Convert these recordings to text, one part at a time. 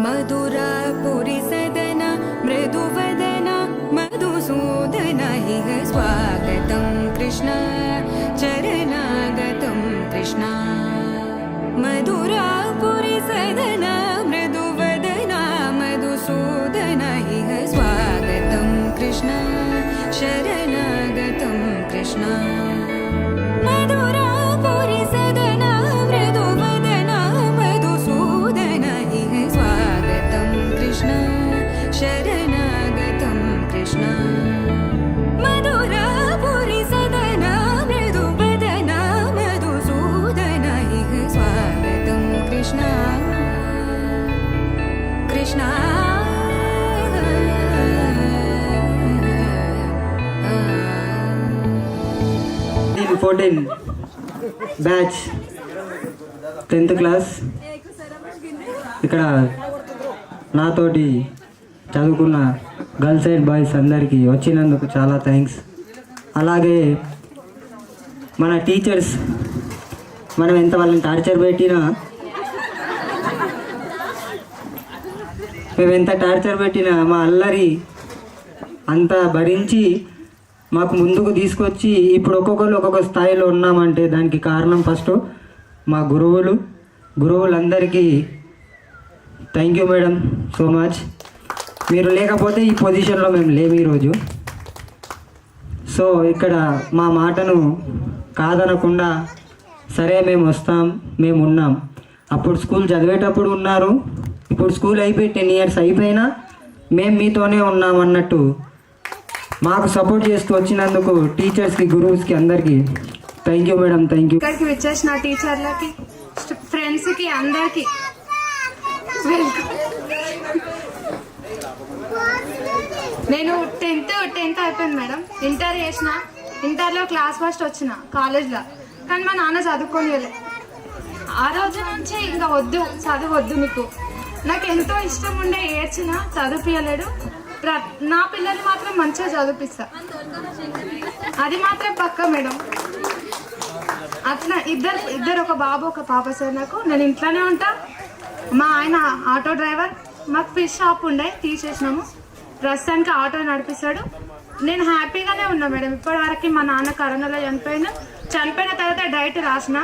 मधुरापुरी सदना मृदुवदना मधुसूदन इह स्वागतं कृष्ण चरणागतं कृष्ण मधुरापुरी सदना मृदुवदना मधुसूदन इह स्वागतं कृष्ण शरणागतं कृष्ण मधुरापुरी सदना मृदुवदना मधुसूदन इह स्वागतं कृष्ण शरणागतं कृष्ण मधुरापुरी सदना मृदुवदना मधुसूदन इह स्वागतं Krishna Krishna batch 10th class ఇక్కడ నాతోటి చదువుకున్న గర్ల్స్ సైడ్ బాయ్స్ అందరికీ వచ్చినందుకు చాలా థ్యాంక్స్. అలాగే మన టీచర్స్ మనం ఎంత వాళ్ళని టార్చర్ పెట్టినా మేము ఎంత టార్చర్ పెట్టినా మా అల్లరి అంతా భరించి మాకు ముందుకు తీసుకొచ్చి ఇప్పుడు ఒక్కొక్కరు ఒక్కొక్క స్థాయిలో ఉన్నామంటే దానికి కారణం ఫస్ట్ మా గురువులందరికీ thank you madam so much. మీరు లేకపోతే ఈ పొజిషన్లో మేము లేము ఈరోజు. సో ఇక్కడ మా మాటను కాదనకుండా సరే మేము వస్తాం మేము ఉన్నాం. అప్పుడు స్కూల్ చదివేటప్పుడు ఉన్నారు, ఇప్పుడు స్కూల్ అయిపోయి 10 years అయిపోయినా మేము మీతోనే ఉన్నాం అన్నట్టు మాకు సపోర్ట్ చేస్తూ వచ్చినందుకు టీచర్స్కి గురువుస్కి అందరికీ thank you madam thank you. ఇక్కడికి వచ్చేసిన టీచర్లకి ఫ్రెండ్స్కి అందరికీ వెల్కమ్. నేను 10th అయిపోయింది మేడం. ఇంటర్ చేసిన, ఇంటర్లో క్లాస్ ఫస్ట్ వచ్చిన కాలేజ్లో, కానీ మా నాన్న చదువుకోనియలే. ఆ రోజు నుంచి ఇంకా వద్దు చదువు వద్దు నీకు, నాకు ఎంతో ఇష్టం ఉండే ఏడ్చిన చదివియలేడు. నా పిల్లలు మాత్రం మంచిగా చదివిస్తా, అది మాత్రం పక్క మేడం. అట్లా ఇద్దరు ఒక బాబు ఒక పాప సార్. నాకు నేను ఇంట్లోనే ఉంటా. మా ఆయన ఆటో డ్రైవర్, మాకు ఫిష్ షాప్ ఉండే తీసేసినాము, ప్రస్తుతానికి ఆటో నడిపిస్తాడు. నేను హ్యాపీగానే ఉన్నా మేడం. ఇప్పటివరకు మా నాన్న కరోనాలో చనిపోయిన తర్వాత డైట్ రాసిన,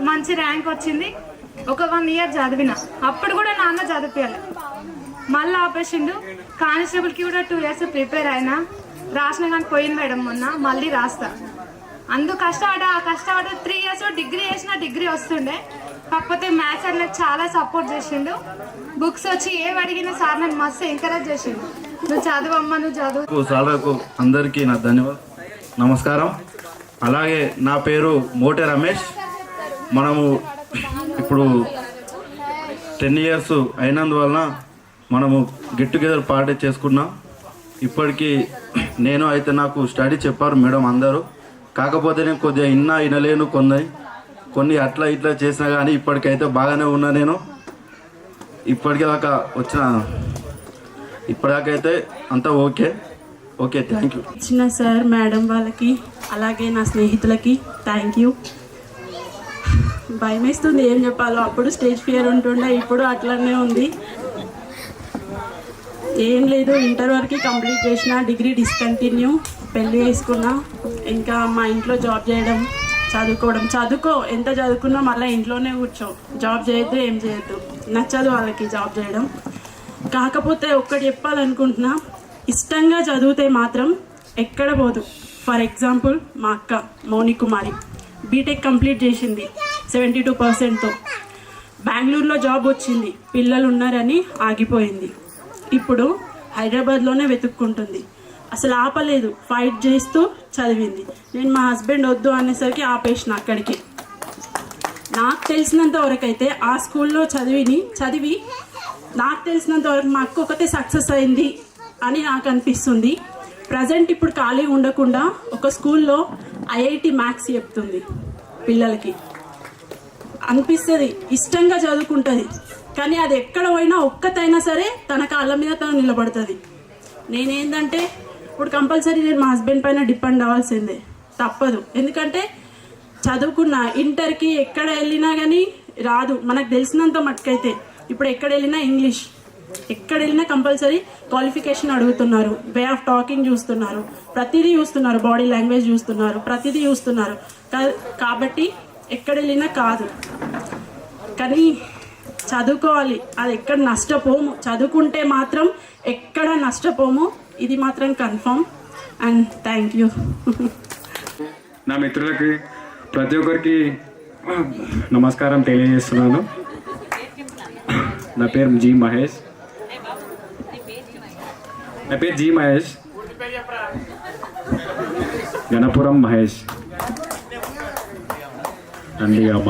మంచి ర్యాంక్ వచ్చింది. ఒక 1 year చదివిన, అప్పుడు కూడా నాన్న చదివియాలి. మళ్ళీ ఆపేసిండు. కానిస్టేబుల్కి కూడా 2 years ప్రిపేర్ అయినా, రాసిన కానీ పోయింది మేడం. మొన్న మళ్ళీ రాస్తా. అందుకు కష్టపడ 3 years డిగ్రీ చేసిన, డిగ్రీ వస్తుండే. కాకపోతే మ్యాథ్స్ అట్లా చాలా సపోర్ట్ చేసిండు. బుక్స్ వచ్చి ఏవి అడిగినా సార్ నన్ను మస్తు ఎంకరేజ్ చేసిండు. నువ్వు చదువమ్మా, నువ్వు చదువు. సార్లకు అందరికీ నా నమస్కారం. అలాగే నా పేరు మోటే రమేష్. మనము ఇప్పుడు 10 years అయినందువలన మనము గెట్ టుగెదర్ పార్టీ చేసుకున్నాం. ఇప్పటికీ నేను అయితే నాకు స్టడీ చెప్పారు మేడం అందరూ, కాకపోతే నేను కొద్దిగా వినలేను, కొన్ని అట్లా ఇట్లా చేసినా కానీ ఇప్పటికైతే బాగానే ఉన్నా. నేను ఇప్పటిదాకైతే అంతా ఓకే థ్యాంక్ యూ. చిన్న సార్ మేడం వాళ్ళకి అలాగే నా స్నేహితులకి థ్యాంక్ యూ. భయం వేస్తుంది ఏం చెప్పాలో. అప్పుడు స్టేజ్ ఫియర్ ఉంటుండే, ఇప్పుడు అట్లనే ఉంది. ఏం లేదు, ఇంటర్ వరకు కంప్లీట్ చేసిన, డిగ్రీ డిస్కంటిన్యూ, పెళ్ళి చేసుకున్నా. ఇంకా మా ఇంట్లో జాబ్ చేయడం, చదువుకో ఎంత చదువుకున్నా మళ్ళీ ఇంట్లోనే కూర్చో, జాబ్ చేయొద్దు ఏం చేయొద్దు. నచ్చదు వాళ్ళకి జాబ్ చేయడం. కాకపోతే ఒక్కటి చెప్పాలనుకుంటున్నా, ఇష్టంగా చదివితే మాత్రం ఎక్కడ పోదు. ఫర్ ఎగ్జాంపుల్ మా అక్క మౌని కుమారి బీటెక్ కంప్లీట్ చేసింది 72%తో. బెంగళూరులో జాబ్ వచ్చింది, పిల్లలు ఉన్నారని ఆగిపోయింది. ఇప్పుడు హైదరాబాద్లోనే వెతుక్కుంటుంది. అసలు ఆపలేదు, ఫైట్ చేస్తూ చదివింది. నేను మా హస్బెండ్ వద్దు అనేసరికి ఆపేసిన. అక్కడికి నాకు తెలిసినంత వరకు అయితే ఆ స్కూల్లో చదివి నాకు తెలిసినంత వరకు మా అక్క ఒకటే సక్సెస్ అయింది అని నాకు అనిపిస్తుంది. ప్రజెంట్ ఇప్పుడు ఖాళీ ఉండకుండా ఒక స్కూల్లో IIT మ్యాథ్స్ చెప్తుంది పిల్లలకి. అనిపిస్తుంది ఇష్టంగా చదువుకుంటుంది, కానీ అది ఎక్కడ పోయినా ఒక్కతైనా సరే తన కాళ్ళ మీద తను నిలబడుతుంది. నేనేంటంటే ఇప్పుడు కంపల్సరీ నేను మా హస్బెండ్ పైన డిపెండ్ అవ్వాల్సిందే, తప్పదు. ఎందుకంటే చదువుకున్న ఇంటర్కి ఎక్కడ వెళ్ళినా కానీ రాదు మనకు తెలిసినంత మట్టుకైతే. ఇప్పుడు ఎక్కడ వెళ్ళినా ఇంగ్లీష్, ఎక్కడ వెళ్ళినా కంపల్సరీ క్వాలిఫికేషన్ అడుగుతున్నారు, వే ఆఫ్ టాకింగ్ చూస్తున్నారు, ప్రతిదీ చూస్తున్నారు, బాడీ లాంగ్వేజ్ చూస్తున్నారు, ప్రతిదీ చూస్తున్నారు. కాబట్టి ఎక్కడ వెళ్ళినా కాదు, కానీ చదువుకోవాలి. అది ఎక్కడ నష్టపోము, చదువుకుంటే మాత్రం ఎక్కడ నష్టపోము, ఇది మాత్రం కన్ఫర్మ్. And thank you. నా మిత్రులకి ప్రతి ఒక్కరికి నమస్కారం తెలియజేస్తున్నాను. నా పేరు జీ మహేష్. గణపురం మహేష్ నందిగామ.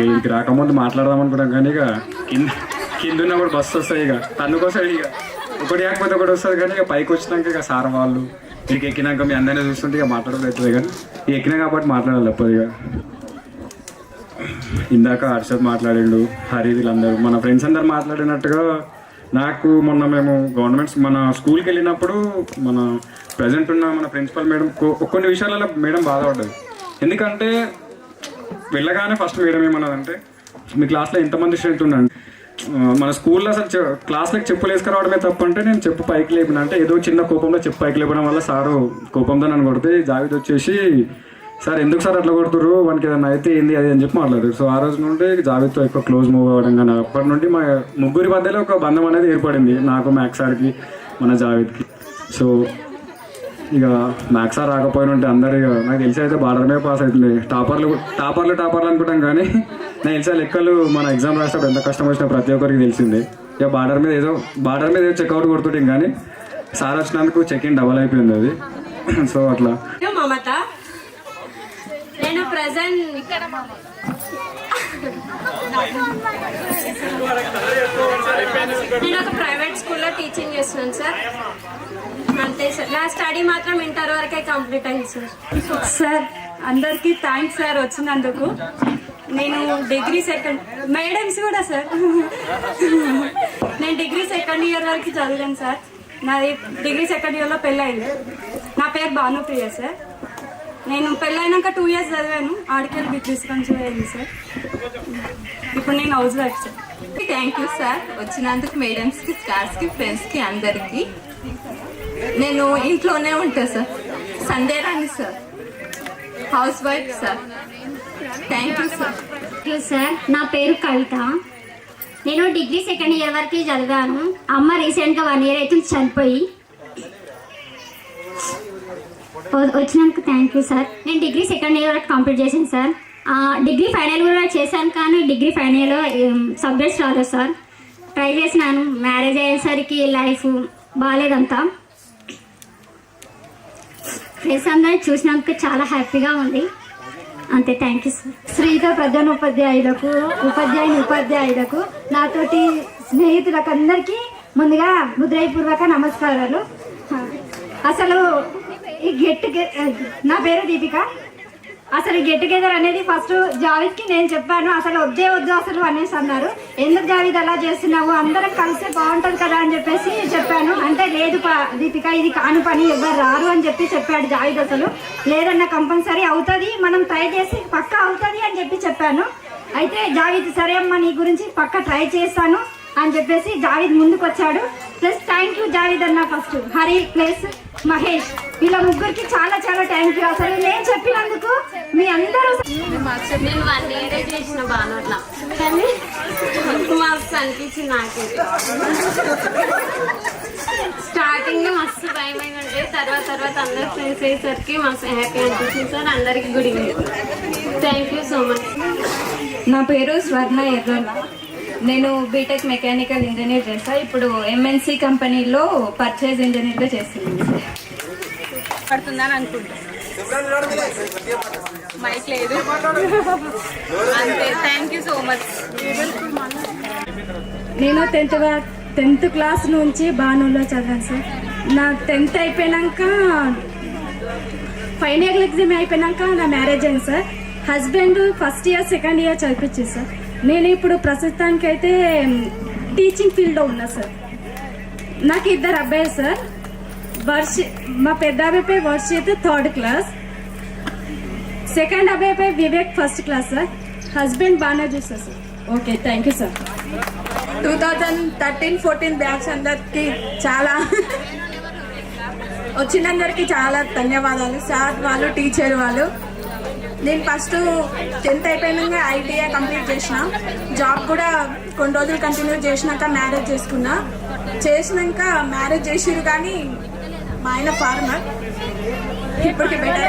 ఇంటికి రాకముందు మాట్లాడదాం అనుకుంటాం, కానీ ఇక కింద ఉన్నప్పుడు బస్సు వస్తాయి, ఇక తన్నుకొస్తాయి, ఇక ఒకటి కాకపోతే ఒకటి వస్తుంది. కానీ ఇక పైకి వచ్చినాక ఇక సార్ వాళ్ళు ఇక ఎక్కినాక మీ అందరినీ చూస్తుంటే ఇక మాట్లాడలేదు, కానీ ఇక ఎక్కినా కాబట్టి మాట్లాడాలి తప్పదు. ఇక ఇందాక హర్షద్ మాట్లాడిండు, హరి, వీళ్ళందరూ మన ఫ్రెండ్స్ అందరు మాట్లాడినట్టుగా నాకు మొన్న మేము గవర్నమెంట్స్ మన స్కూల్కి వెళ్ళినప్పుడు మన ప్రజెంట్ ఉన్న మన ప్రిన్సిపల్ మేడం కొన్ని విషయాలలో మేడం బాధపడ్డది. ఎందుకంటే వెళ్ళగానే ఫస్ట్ మేడం ఏమన్నదంటే, మీ క్లాస్లో ఎంతమంది స్ట్రెంత్ ఉండండి, మన స్కూల్లో అసలు క్లాస్లోకి చెప్పులు వేసుకురావడమే తప్పు అంటే నేను చెప్పు పైకి లేపిన అంటే ఏదో చిన్న కోపంలో చెప్పు పైకి లేపడం వల్ల సారు కోపంతో నన్ను కొడితే జావేద్ వచ్చేసి, సార్ ఎందుకు సార్ అట్లా కొడుతురు, వానికి ఏదైనా అయితే ఏంది అది అని చెప్పి మాట్లాడారు. సో ఆ రోజు నుండి జావేద్తో ఎక్కువ క్లోజ్ మూవ్ అవ్వడం, కానీ అప్పటి నుండి మా ముగ్గురి మధ్యలో ఒక బంధం అనేది ఏర్పడింది, నాకు మ్యాథ్స్ సార్కి మన జావేద్కి. సో ఇక మ్యాథ్స్ సార్ రాకపోయిన ఉంటే అందరు ఇక నాకు తెలిసి అయితే బార్డర్ మీద పాస్ అవుతుంది. టాపర్లు అనుకుంటాం, కానీ నాకు తెలిసి లెక్కలు మన ఎగ్జామ్ రాసేటప్పుడు ఎంత కష్టం వచ్చినా ప్రతి ఒక్కరికి తెలిసిందే. ఇక బార్డర్ మీద ఏదో చెక్అవుట్ కొడుతుంటాం, కానీ సార్ వచ్చినందుకు చెక్ ఇన్ డబల్ అయిపోయింది అది. సో అట్లా మమత, నేను ప్రజెంట్ నేను ఒక ప్రైవేట్ స్కూల్లో టీచింగ్ చేస్తున్నాను సార్. అంతే సార్, నా స్టడీ మాత్రం ఇంటర్ వరకే కంప్లీట్ అయింది సార్. సార్ అందరికీ థ్యాంక్స్ సార్ వచ్చినందుకు. నేను డిగ్రీ సెకండ్ మేడమ్స్ కూడా సార్ నేను డిగ్రీ సెకండ్ ఇయర్ వరకు చదివాను సార్. నాది డిగ్రీ సెకండ్ ఇయర్లో పెళ్ళయింది. నా పేరు భానుప్రియ సార్. నేను పెళ్ళైనాక 2 years చదివాను, ఆడికెళ్ళి డిస్కంటిన్యూ అయింది సార్. ఇప్పుడు నేను house wife sir. Thank you sir వచ్చినందుకు, మేడమ్స్కి, స్టాఫ్స్కి, ఫ్రెండ్స్కి అందరికీ. నేను ఇంట్లోనే ఉంటాను సార్, సండే రాని sir, house wife sir. Thank you sir. నా పేరు కవిత. నేను డిగ్రీ సెకండ్ ఇయర్ వరకు చదివాను. అమ్మ రీసెంట్గా 1 year అయితే చనిపోయి. వచ్చినందుకు థ్యాంక్ యూ సార్. నేను డిగ్రీ సెకండ్ ఇయర్ వరకు కంప్లీట్ చేశాను సార్. డిగ్రీ ఫైనల్ కూడా చేశాను, కానీ డిగ్రీ ఫైనల్లో సబ్జెక్ట్స్ రాలేదు సార్. ట్రై చేసినాను, మ్యారేజ్ అయ్యేసరికి లైఫ్ బాగాలేదంతా. ఫ్రెండ్స్ అందరినీ చూసినందుకు చాలా హ్యాపీగా ఉంది. అంతే, థ్యాంక్ యూ సార్. శ్రీత ప్రధానోపాధ్యాయులకు, ఉపాధ్యాయులకు, నాతోటి స్నేహితులకు అందరికీ ముందుగా హృదయపూర్వక నమస్కారాలు. అసలు ఈ నా పేరు దీపిక. అసలు గెట్ టుగెదర్ అనేది ఫస్ట్ జావేద్కి నేను చెప్పాను. అసలు వద్దు అసలు అనేసి అన్నారు. ఎందుకు జావేద్ అలా చేస్తున్నావు, అందరం కలిస్తే బాగుంటుంది కదా అని చెప్పేసి చెప్పాను. అంటే లేదు దీపిక, ఇది కాని పని, ఎవరు రారు అని చెప్పాడు జావేద్. అసలు లేదన్న, కంపల్సరీ అవుతుంది, మనం ట్రై చేసి పక్కా అవుతుంది అని చెప్పాను. అయితే జావేద్ సరే అమ్మ నీ గురించి పక్కా ట్రై చేస్తాను అని చెప్పేసి జావేద్ ముందుకు వచ్చాడు. ప్లస్ థ్యాంక్ యూ జావేద్ అన్న. ఫస్ట్ హరి ప్లస్ మహేష్, వీళ్ళ ముగ్గురికి చాలా చాలా థ్యాంక్ యూ. అసలు నేను చెప్పినందుకు మీ అందరూ. నేను 1 year చేసిన బానోట్ల, కానీ మస్తు అనిపించింది నాకైతే. స్టార్టింగ్ లో మస్తు భయమైన ఉంటే, తర్వాత అందరు ఫ్రెండ్స్ అయ్యేసరికి మస్తు హ్యాపీ అనిపించింది సార్. అందరికి good evening. Thank you so much. నా పేరు స్వర్ణ ఎర్రన్న. నేను బీటెక్ మెకానికల్ ఇంజనీర్ చేస్తాను. ఇప్పుడు ఎంఎన్సి కంపెనీలో పర్చేజ్ ఇంజనీర్గా చేస్తున్నాను. పడుతుందని అనుకుంటున్నాను. మైక్ లేదు అంతే. Thank you so much. నేను 10th క్లాస్ నుంచి బానూలో చదివాను సార్. నా 10th అయిపోయాక ఫైనల్ ఎగ్జామ్ అయిపోయాక నా మ్యారేజ్ అయింది sir. Husband first year second year చదివించింది సార్. నేను ఇప్పుడు ప్రస్తుతానికి అయితే టీచింగ్ ఫీల్డ్లో ఉన్నా సార్. నాకు 2 అబ్బాయిలు సార్. మా పెద్ద అబ్బాయి పేరు వర్షిత్ 3rd class, సెకండ్ అబ్బాయి పేరు Vivek 1st class sir. Husband బాగా చూస్తారు sir. Okay, thank you sir. 2013-14 batch అందరికి చాలా వచ్చినందరికి చాలా ధన్యవాదాలు సార్ వాళ్ళు, టీచర్ వాళ్ళు. నేను ఫస్ట్ 10th అయిపోయినాక ఐటీఐ కంప్లీట్ చేసిన. జాబ్ కూడా కొన్ని రోజులు కంటిన్యూ చేసినాక మ్యారేజ్ చేసుకున్నా. చేసినాక మ్యారేజ్ చేసిరు కానీ మా ఆయన ఫార్మర్. ఇప్పటికి బెటర్.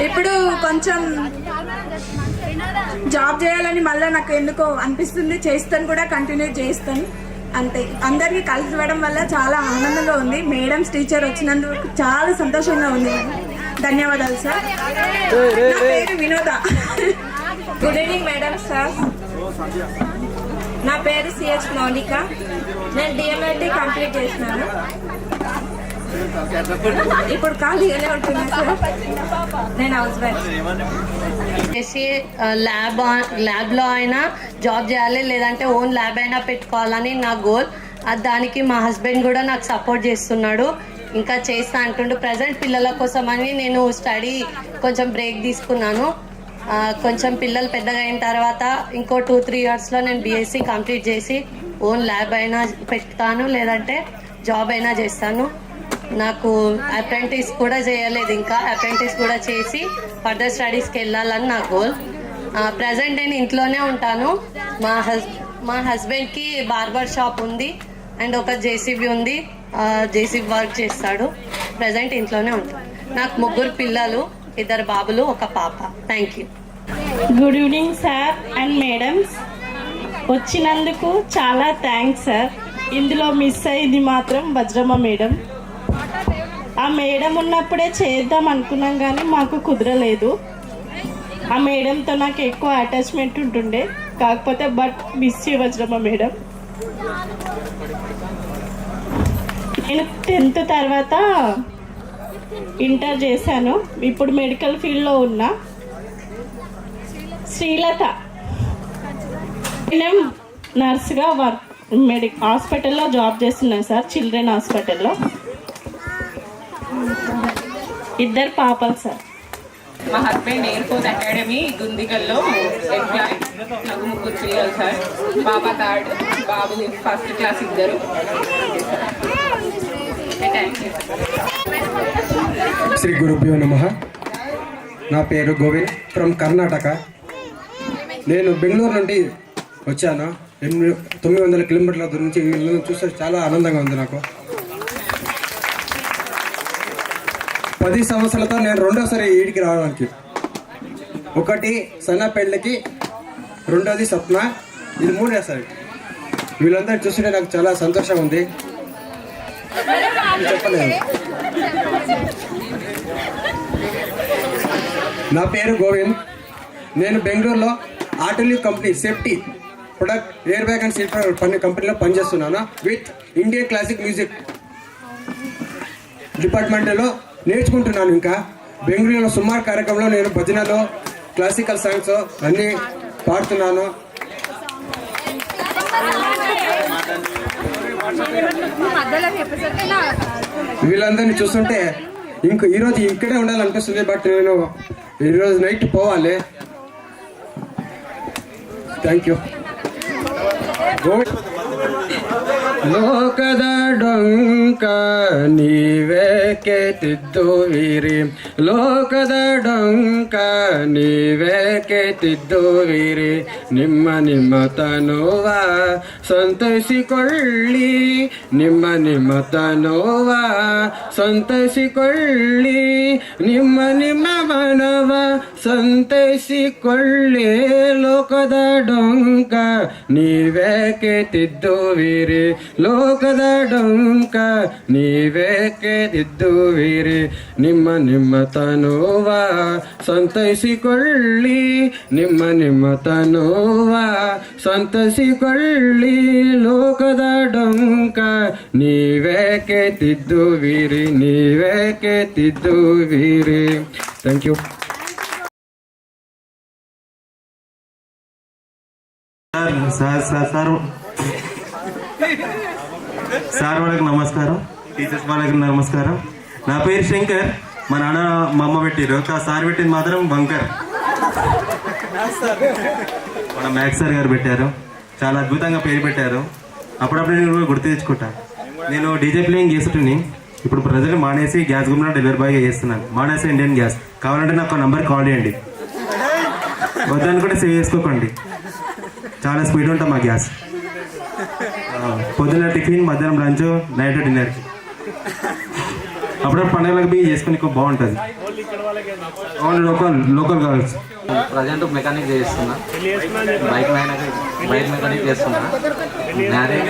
ఇప్పుడు కొంచెం జాబ్ చేయాలని మళ్ళీ నాకు ఎందుకో అనిపిస్తుంది. చేస్తాను కూడా, కంటిన్యూ చేస్తాను అంతే. అందరికీ కలిసి ఇవ్వడం వల్ల చాలా ఆనందంగా ఉంది. మేడమ్స్, టీచర్ వచ్చినందుకు చాలా సంతోషంగా ఉంది. ధన్యవాదాలు సార్. నా పేరు వినోద. Good evening madam sir. నా పేరు సిహెచ్ మౌనిక. నేను డిఎంఎల్టీ కంప్లీట్ చేసినాను. ఇప్పుడు ఖాళీగానే ఉంటున్నాను సార్. నేను హౌస్ వైఫ్. చేసి ల్యాబ్లో అయినా జాబ్ చేయాలి, లేదంటే ఓన్ ల్యాబ్ అయినా పెట్టుకోవాలని నా గోల్. దానికి మా హస్బెండ్ కూడా నాకు సపోర్ట్ చేస్తున్నాడు. ఇంకా చేస్తా అంటుండు. ప్రజెంట్ పిల్లల కోసం అని నేను స్టడీ కొంచెం బ్రేక్ తీసుకున్నాను. కొంచెం పిల్లలు పెద్దగా అయిన తర్వాత ఇంకో 2-3 ఇయర్స్లో నేను బీఎస్సీ కంప్లీట్ చేసి ఓన్ ల్యాబ్ అయినా పెట్టుతాను, లేదంటే జాబ్ అయినా చేస్తాను. నాకు అప్రెంటిస్ కూడా చేయలేదు, ఇంకా అప్రెంటిస్ కూడా చేసి ఫర్దర్ స్టడీస్కి వెళ్ళాలని నా గోల్. ప్రజెంట్ నేను ఇంట్లోనే ఉంటాను. మా హస్బెండ్కి బార్బర్ షాప్ ఉంది అండ్ ఒక జేసీబీ ఉంది. జేసీబీ వర్క్ చేస్తాడు. ప్రజెంట్ ఇంట్లోనే ఉంటాను. నాకు 3 పిల్లలు, 2 బాబులు, 1 పాప. Thank you. Good evening sir and madams. వచ్చినందుకు చాలా థ్యాంక్స్ సార్. ఇందులో మిస్ అయ్యింది మాత్రం వజ్రమ్మ మేడం. ఆ మేడం ఉన్నప్పుడే చేద్దాం అనుకున్నాం కానీ మాకు కుదరలేదు. ఆ మేడంతో నాకు ఎక్కువ అటాచ్మెంట్ ఉంటుండే. కాకపోతే మిస్ వజ్రమ్మ మేడం. నేను 10th తర్వాత ఇంటర్ చేశాను. ఇప్పుడు మెడికల్ ఫీల్డ్లో ఉన్నా. శ్రీలత, నేను నర్సుగా హాస్పిటల్లో జాబ్ చేస్తున్నాను సార్, చిల్డ్రన్ హాస్పిటల్లో. 2 పాపలు సార్. మా హస్బెండ్ ఎయిర్ఫోర్స్ అకాడమీ గుందిగల్లో ఎంప్లాయ్. నాకు 3 పిల్లలు సార్. పాప 3rd, బాబు 1st క్లాస్ 2. శ్రీ గురుభ్యో నమః. నా పేరు గోవింద్ ఫ్రమ్ కర్ణాటక. నేను బెంగళూరు నుండి వచ్చాను. 900 కిలోమీటర్ల దూరం నుంచి వీళ్ళని చూస్తే చాలా ఆనందంగా ఉంది నాకు. 10 సంవత్సరాలతో నేను రెండోసారి ఈడికి రావడానికి. ఒకటి సన్న పెళ్ళికి, రెండోది స్వప్న, ఇది 3సారి. వీళ్ళందరూ చూస్తుంటే నాకు చాలా సంతోషంగా ఉంది. చెప్పలేదు. నా పేరు గోవింద్. నేను బెంగళూరులో Autoliv company safety product air bag and seat కంపెనీలో పనిచేస్తున్నాను. విత్ ఇండియన్ క్లాసిక్ మ్యూజిక్ డిపార్ట్మెంట్లో నేర్చుకుంటున్నాను. ఇంకా బెంగళూరులో సుమారు కార్యక్రమంలో నేను భజనలో క్లాసికల్ సాంగ్స్ అన్నీ పాడుతున్నాను. వీళ్ళందరినీ చూస్తుంటే ఈరోజు ఇక్కడే ఉండాలనిపిస్తుంది. బట్ నేను ఈరోజు నైట్ పోవాలి. Thank you. ಲೋಕದ ಡೊಂಕ ನೀವೇಕೆ ತಿದ್ದುವಿರಿ, ಲೋಕದ ಡೊಂಕ ನೀವೇಕೆ ತಿದ್ದುವಿರಿ. ನಿಮ್ಮ ತನುವ ಸಂತೈಸಿಕೊಳ್ಳಿ, ನಿಮ್ಮ ತನುವ ಸಂತೈಸಿಕೊಳ್ಳಿ, ನಿಮ್ಮ ಮನವ ಸಂತೈಸಿಕೊಳ್ಳಿ. ಲೋಕದ ಡೊಂಕ ನೀವೇಕೆ ತಿದ್ದುವಿರಿ, ಲೋಕದ ಡೊಂಕ ನೀವೇಕೆ ತಿದ್ದುವಿರಿ. ನಿಮ್ಮ ತನುವ ಸಂತೈಸಿಕೊಳ್ಳಿ, ನಿಮ್ಮ ತನುವ ಸಂತೈಸಿಕೊಳ್ಳಿ. ಲೋಕದ ಡೊಂಕ ನೀವೇಕೆ ತಿದ್ದುವಿರಿ, ನೀವೇಕೆ ತಿದ್ದುವಿರಿ. Thank you. సార్ వాళ్ళకి నమస్కారం, టీచర్స్ వాళ్ళకి నమస్కారం. నా పేరు శంకర్. మా నాన్న మా అమ్మ పెట్టిరు, సార్ పెట్టింది మాత్రం బంకర్. మన మ్యాథ్స్ సార్ గారు పెట్టారు, చాలా అద్భుతంగా పేరు పెట్టారు. అప్పుడప్పుడు నేను కూడా గుర్తు తెచ్చుకుంటాను. నేను డీజే ప్లేయింగ్ చేస్తుంటే ఇప్పుడు ప్రజలు మానేసి గ్యాస్ గుమ్మ డెలివరీ బాయ్గా చేస్తున్నాను. మానేసి ఇండియన్ గ్యాస్. కావాలంటే నాకు నంబర్ కాల్ చేయండి, వద్దని కూడా సేవ్ చేసుకోకండి. చాలా స్పీడ్ ఉంటాం మా గ్యాస్. పొద్దున్న టిఫిన్, మధ్యాహ్నం లంచ్, నైట్ డిన్నర్. అప్పుడప్పుడు పండుగలకు పోయి చేసుకుని బాగుంటుంది. Only local girls. Present mechanic చేస్తున్నా, బైక్ మెకానిక్ చేస్తున్నా. Marriage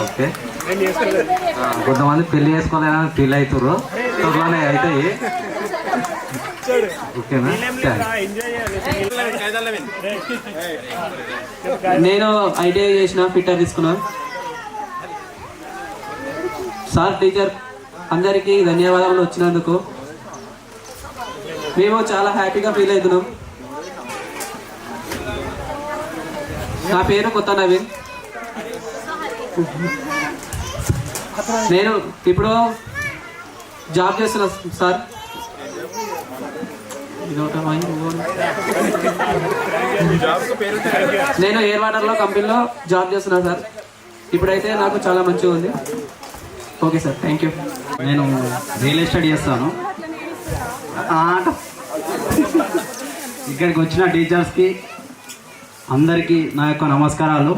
okay. కొంతమంది పెళ్లి చేసుకోలేదని ఫీల్ అవుతారు, త్వరలోనే అవుతాయి. ఓకేనా? నేను ఐటీఐ చేసిన, ఫిట్టర్ తీసుకున్నాను. సార్, టీచర్ అందరికీ ధన్యవాదాలు వచ్చినందుకు. మేము చాలా హ్యాపీగా ఫీల్ అవుతున్నాం. నా పేరు కొత్త నవీన్. నేను ఇప్పుడు జాబ్ చేస్తున్నా సార్. నేను ఎయిర్ వాటర్లో కంపెనీలో జాబ్ చేస్తున్నా సార్. ఇప్పుడైతే నాకు చాలా మంచిగా ఉంది. Okay sir, thank you. నేను రియల్ ఎస్టేట్ చేస్తాను. ఇక్కడికి వచ్చిన టీచర్స్కి అందరికీ నా యొక్క నమస్కారాలు.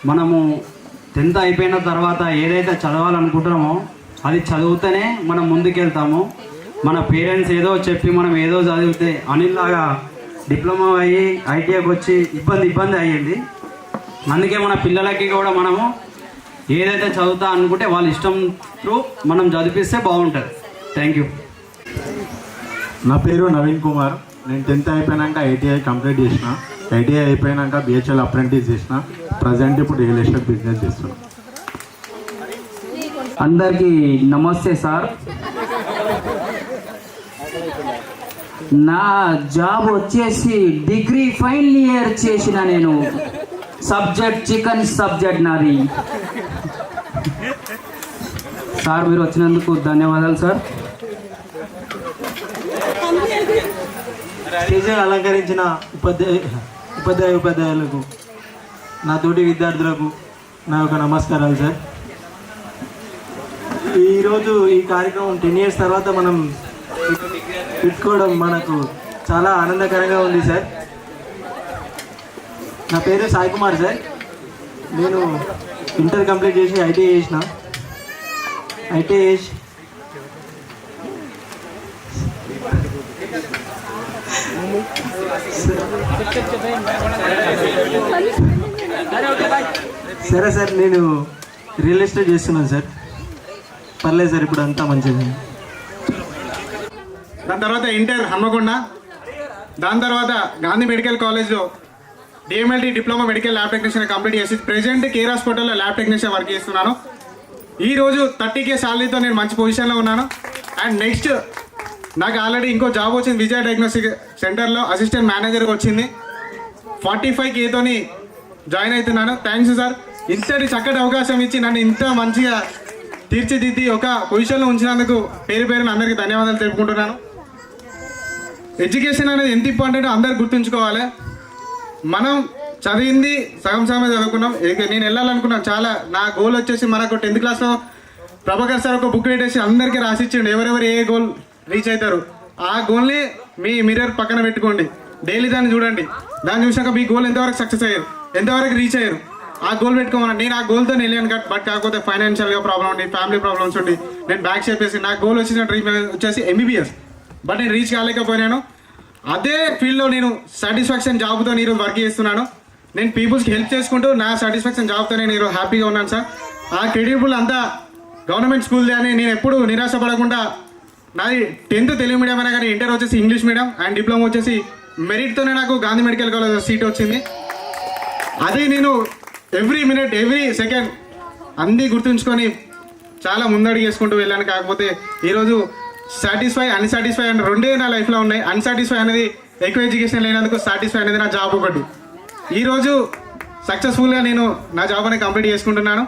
మనము 10th అయిపోయిన తర్వాత ఏదైతే చదవాలనుకుంటున్నామో అది చదివితేనే మనం ముందుకెళ్తాము. మన పేరెంట్స్ ఏదో చెప్పి మనం ఏదో చదివితే అనిల్లాగా డిప్లొమా అయ్యి ఐటీఐకి వచ్చి ఇబ్బంది అయ్యింది. అందుకే మన పిల్లలకి కూడా మనము ఏదైతే చదువుతా అనుకుంటే వాళ్ళ ఇష్టం త్రూ మనం చదివిస్తే బాగుంటుంది. Thank you. నా పేరు నవీన్ కుమార్. నేను 10th అయిపోయినాక ఐటీఐ కంప్లీట్ చేసిన. ఐటీఐ అయిపోయినాక బిహెచ్ఎల్ అప్రెంటిస్ చేసిన. ప్రజెంట్ ఇప్పుడు రియల్ ఎస్టేట్ బిజినెస్ చేస్తున్నాను. అందరికీ నమస్తే సార్. నా జాబ్ వచ్చేసి డిగ్రీ ఫైనల్ ఇయర్ చేసిన. నేను సబ్జెక్ట్ చికెన్ సబ్జెక్ట్ నాది. సార్, మీరు వచ్చినందుకు ధన్యవాదాలు సార్. స్టేజ్ అలంకరించిన ఉపాధ్యాయులకు, నా తోటి విద్యార్థులకు నా యొక్క నమస్కారాలు సార్. ఈరోజు ఈ కార్యక్రమం 10 years తర్వాత మనం పెట్టుకోవడం మనకు చాలా ఆనందకరంగా ఉంది సార్. నా పేరు సాయి కుమార్ సార్. నేను ఇంటర్ కంప్లీట్ చేసి ఐటీఐ చేసిన. ఐటీఐ చేసి సరే సార్, నేను రియల్ ఎస్టేట్ చేస్తున్నాను సార్. పర్లేదు సార్, ఇప్పుడు అంతా మంచిది. దాని తర్వాత ఇంటర్ హన్మకొండ, దాని తర్వాత గాంధీ మెడికల్ కాలేజ్లో DMLT diploma medical lab technician complete చేసి ప్రెజెంట్ కేర్ హాస్పిటల్లో ల్యాబ్ టెక్నీషియన్ వర్క్ చేస్తున్నాను. ఈరోజు 30K శాలరీతో నేను మంచి పొజిషన్లో ఉన్నాను. అండ్ నెక్స్ట్ నాకు ఆల్రెడీ ఇంకో జాబ్ వచ్చింది, విజయ డయాగ్నోస్టిక్ సెంటర్లో అసిస్టెంట్ మేనేజర్గా వచ్చింది. 45Kతోని జాయిన్ అవుతున్నాను. థ్యాంక్స్ సార్, ఇంతటి చక్కటి అవకాశం ఇచ్చి నన్ను ఇంత మంచిగా తీర్చిదిద్ది ఒక పొజిషన్లో ఉంచినందుకు పేరున అందరికీ ధన్యవాదాలు తెలుపుకుంటున్నాను. ఎడ్యుకేషన్ అనేది ఎంత ఇంపార్టెంటో అందరు గుర్తుంచుకోవాలి. మనం చదివింది సగం చదువుకున్నాం. నేను వెళ్ళాలనుకున్నాను చాలా. నా గోల్ వచ్చేసి మనకు 10th క్లాస్లో ప్రభాకర్ సార్ ఒక బుక్ పెట్టేసి అందరికీ రాసిచ్చిండు ఎవరెవరు ఏ గోల్ రీచ్ అవుతారు. ఆ గోల్ని మీ మిర్రర్ పక్కన పెట్టుకోండి, డైలీ దాన్ని చూడండి. దాన్ని చూసాక మీ గోల్ ఎంతవరకు సక్సెస్ అయ్యారు, ఎంతవరకు రీచ్ అయ్యారు, ఆ గోల్ పెట్టుకోమని. నేను ఆ గోల్తో వెళ్ళాను బట్ కాకపోతే ఫైనాన్షియల్గా ప్రాబ్లం ఉండి, ఫ్యామిలీ ప్రాబ్లమ్స్ ఉండి నేను బ్యాక్ చెప్పేసి నా గోల్ వచ్చిన డ్రీమ్ వచ్చేసి MBBS, బట్ నేను రీచ్ కాలేకపోయినాను. అదే ఫీల్డ్లో నేను సాటిస్ఫాక్షన్ జాబ్తో ఈరోజు వర్క్ చేస్తున్నాను. నేను పీపుల్స్కి హెల్ప్ చేసుకుంటూ నా సాటిస్ఫాక్షన్ జాబ్తో నేను ఈరోజు హ్యాపీగా ఉన్నాను సార్. ఆ క్రెడిబుల్ అంతా గవర్నమెంట్ స్కూల్దే అని నేను ఎప్పుడు నిరాశపడకుండా, నాది 10th తెలుగు మీడియం అయినా కానీ ఇంటర్ వచ్చేసి ఇంగ్లీష్ మీడియం అండ్ డిప్లొమా వచ్చేసి మెరిట్తోనే నాకు గాంధీ మెడికల్ కాలేజ్ సీట్ వచ్చింది. అది నేను ఎవ్రీ మినిట్ ఎవ్రీ సెకండ్ అన్నీ గుర్తుంచుకొని చాలా ముందడుగు చేసుకుంటూ వెళ్ళాను. కాకపోతే ఈరోజు సాటిస్ఫై అన్సాటిస్ఫై అని రెండే నా లైఫ్లో ఉన్నాయి. అన్సాటిస్ఫై అనేది ఎక్కువ ఎడ్యుకేషన్ లేనందుకు, సాటిస్ఫై అనేది నా జాబ్ ఒకటి. ఈరోజు సక్సెస్ఫుల్గా నేను నా జాబ్ అనేది కంప్లీట్ చేసుకుంటున్నాను,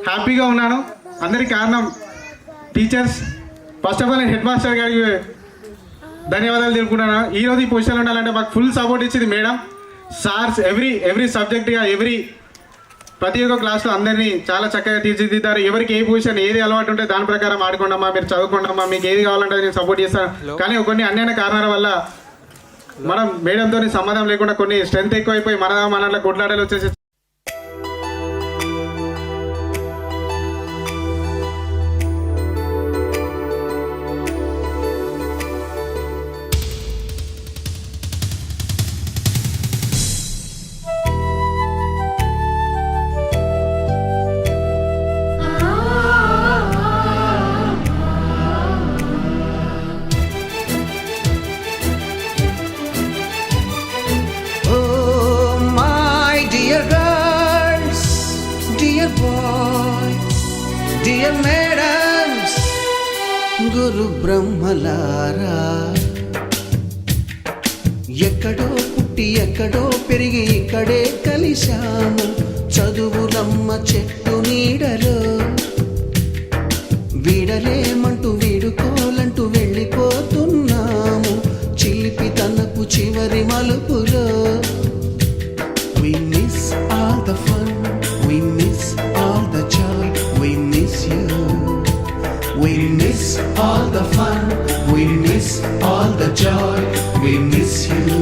హ్యాపీగా ఉన్నాను. అందరికీ కారణం టీచర్స్. ఫస్ట్ ఆఫ్ ఆల్ నేను హెడ్ మాస్టర్ గారికి ధన్యవాదాలు తెలుపుకుంటున్నాను. ఈరోజు ఈ పొజిషన్లో ఉండాలంటే మాకు ఫుల్ సపోర్ట్ ఇచ్చింది మేడం, సార్స్. ఎవ్రీ సబ్జెక్ట్గా ప్రతి ఒక్క క్లాస్లో అందరినీ చాలా చక్కగా తీర్చిదిద్దారు. ఎవరికి ఏ పొజిషన్ ఏది అలవాటు ఉంటే దాని ప్రకారం ఆడుకోండమ్మా, మీరు చదువుకోండమ్మా, మీకు ఏది కావాలంటే నేను సపోర్ట్ చేస్తాను. కానీ కొన్ని అన్యాయ కారణాల వల్ల మనం మేడంతో సంబంధం లేకుండా కొన్ని స్ట్రెంత్ ఎక్కువైపోయి మన కొట్లాటలు వచ్చేసి గురు బ్రహ్మలారా, ఎక్కడో పుట్టి ఎక్కడో పెరిగి ఇక్కడే కలిశాము. చదువులమ్మ చెట్టు నీడలో వీడలేమంటూ వీడుకోలంటూ వెళ్ళిపోతున్నాము. చిలిపి తనపు చివరి మలుపులో We miss all the fun, we miss all the joy, we miss you. We miss all the fun, we miss all the joy, we miss you.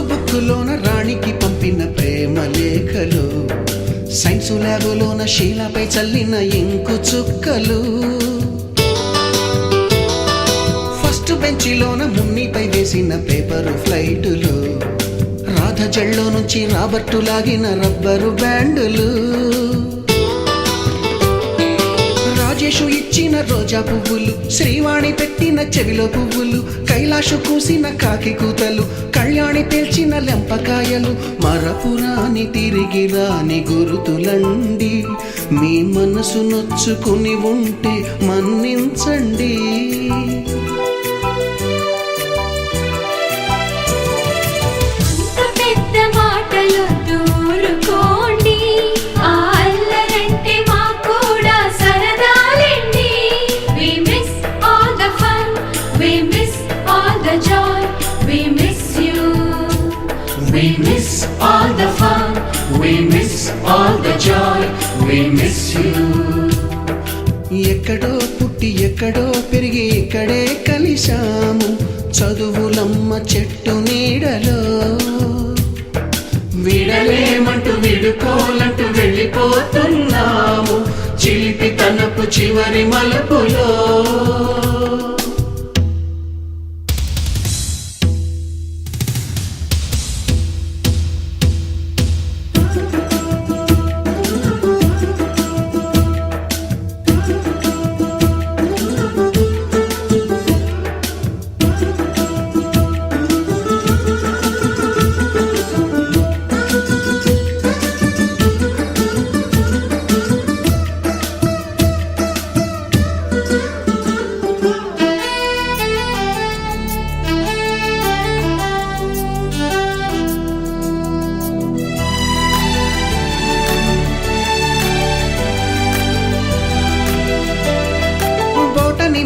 బుక్కులోన రాణికి పంపిన ప్రేమ లేఖలు, సైన్సు ల్యాబులోన శీలపై చల్లిన ఇంకు చుక్కలు, ఫస్ట్ బెంచిలోన మున్నిపై వేసిన పేపరు ఫ్లైటులు, రాధ జల్లో నుంచి రాబర్టు లాగిన rubber బ్యాండులు, Rajesh ఇచ్చిన రోజా పువ్వులు, శ్రీవాణి పెట్టిన చెవిలో పువ్వులు, కైలాషు కూసిన కాకి కూతలు, కళ్యాణి పేల్చిన లెంపకాయలు, మరపురాని తిరిగి రాని గురుతులండి. మీ మనసు నొచ్చుకుని ఉంటే మన్నించండి. పెద్ద మాటలు దూరుకోండి, ఆ అల్లరంటే మాకు కూడా సరదాలండి. We miss all the fun, we miss all the joy, we miss you. We miss all the fun, we miss all the joy, we miss you. ఎక్కడో పుట్టి ఎక్కడో పెరిగి ఇక్కడే కలిశాము. చదువులమ్మ చెట్టు నీడలో విడలేమంటూ విడుకోలంటూ వెళ్ళిపోతున్నాము. చిలిపి తనపు చివరి మలుపులో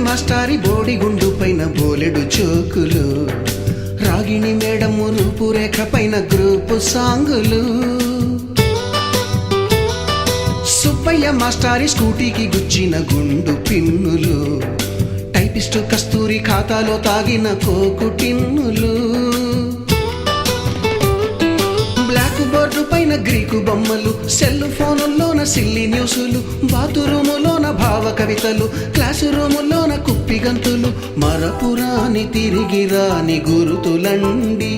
మాస్టారి బోడిగుండు పైన బోలెడు చోకులు, రాగిణి మేడము రూపురేఖ పైన గ్రూపు సాంగులు, సుబ్బయ్య మాస్టారి స్కూటీకి గుచ్చిన గుండు పిన్నులు, టైపిస్టు కస్తూరి ఖాతాలో తాగిన కోకు టిన్నులు, బ్లాక్ బోర్డు పైన గ్రీకు బొమ్మలు, సెల్ ఫోనుల్లోన సిల్లి న్యూసులు, బాతురూములోన భావ కవితలు, క్లాసు రూములోన కుప్పి గంతులు, మరపురాని తిరిగి రాని గురుతులండి.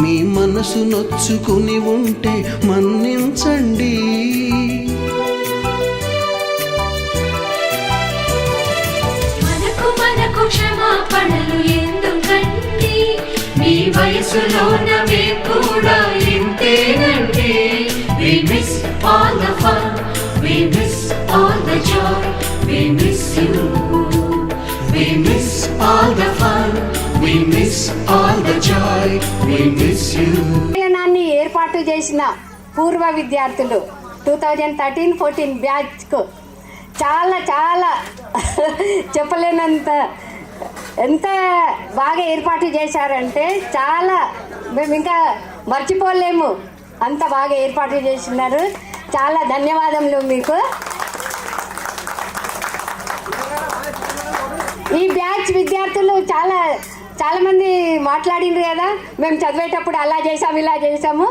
మీ మనసు నొచ్చుకుని ఉంటే మన్నించండి. మనసులోన మేము కూడా ఇంతేనండి. We miss all the fun, we miss all the joy, we miss you. We miss all the fun, we miss all the joy, we miss you. సమ్మేళనాన్ని ఏర్పాటు చేసిన పూర్వ విద్యార్థులు 2013-14 బ్యాచ్కు చాలా చాలా చెప్పలేనంత ఎంత బాగా ఏర్పాటు చేశారంటే చాలా మేము ఇంకా మర్చిపోలేము, అంత బాగా ఏర్పాటు చేసినారు. చాలా ధన్యవాదములు మీకు. ఈ బ్యాచ్ విద్యార్థులు చాలా మంది మాట్లాడిండ్రు కదా, మేము చదివేటప్పుడు అలా చేసాము ఇలా చేసాము.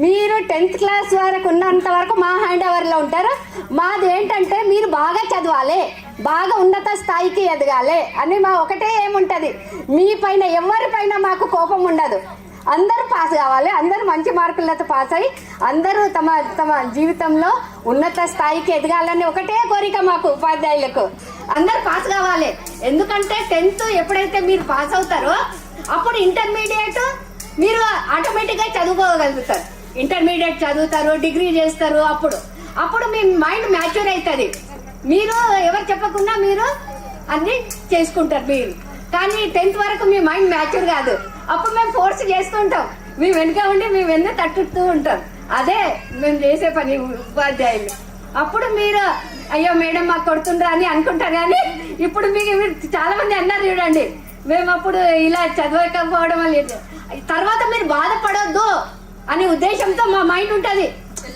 మీరు 10th క్లాస్ వరకు ఉన్నంత వరకు మా హ్యాండ్ ఓవర్లో ఉంటారు. మాది ఏంటంటే మీరు బాగా చదవాలి, బాగా ఉన్నత స్థాయికి ఎదగాలి అని మా ఒకటే ఏముంటుంది, మీ పైన ఎవరిపైన మాకు కోపం ఉండదు. అందరూ పాస్ కావాలి, అందరూ మంచి మార్కులతో పాస్ అయ్యి అందరూ తమ జీవితంలో ఉన్నత స్థాయికి ఎదగాలని ఒకటే కోరిక మాకు ఉపాధ్యాయులకు. అందరూ పాస్ కావాలి. ఎందుకంటే 10th ఎప్పుడైతే మీరు పాస్ అవుతారో అప్పుడు ఇంటర్మీడియట్ మీరు ఆటోమేటిక్గా చదువుకోగలుగుతారు. ఇంటర్మీడియట్ చదువుతారు, డిగ్రీ చేస్తారు. అప్పుడు మీ మైండ్ మ్యాచ్యూర్ అవుతుంది. మీరు ఎవరు చెప్పకుండా మీరు అన్ని చేసుకుంటారు మీరు. కానీ 10th వరకు మీ మైండ్ మ్యాచ్యూర్ కాదు. అప్పుడు మేము ఫోర్స్ చేస్తుంటాం, మేము వెనుక ఉండి మేము వెన్ను తట్టుతూ ఉంటాం. అదే మేము చేసే పని ఉపాధ్యాయులు. అప్పుడు మీరు అయ్యో మేడం మాకు కొడుతుండ్రా అని అనుకుంటారు. కానీ ఇప్పుడు మీకు చాలా మంది అన్నారు చూడండి, మేము అప్పుడు ఇలా చదవకపోవడం లేదు, తర్వాత మీరు బాధపడొద్దు అనే ఉద్దేశంతో మా మైండ్ ఉంటుంది.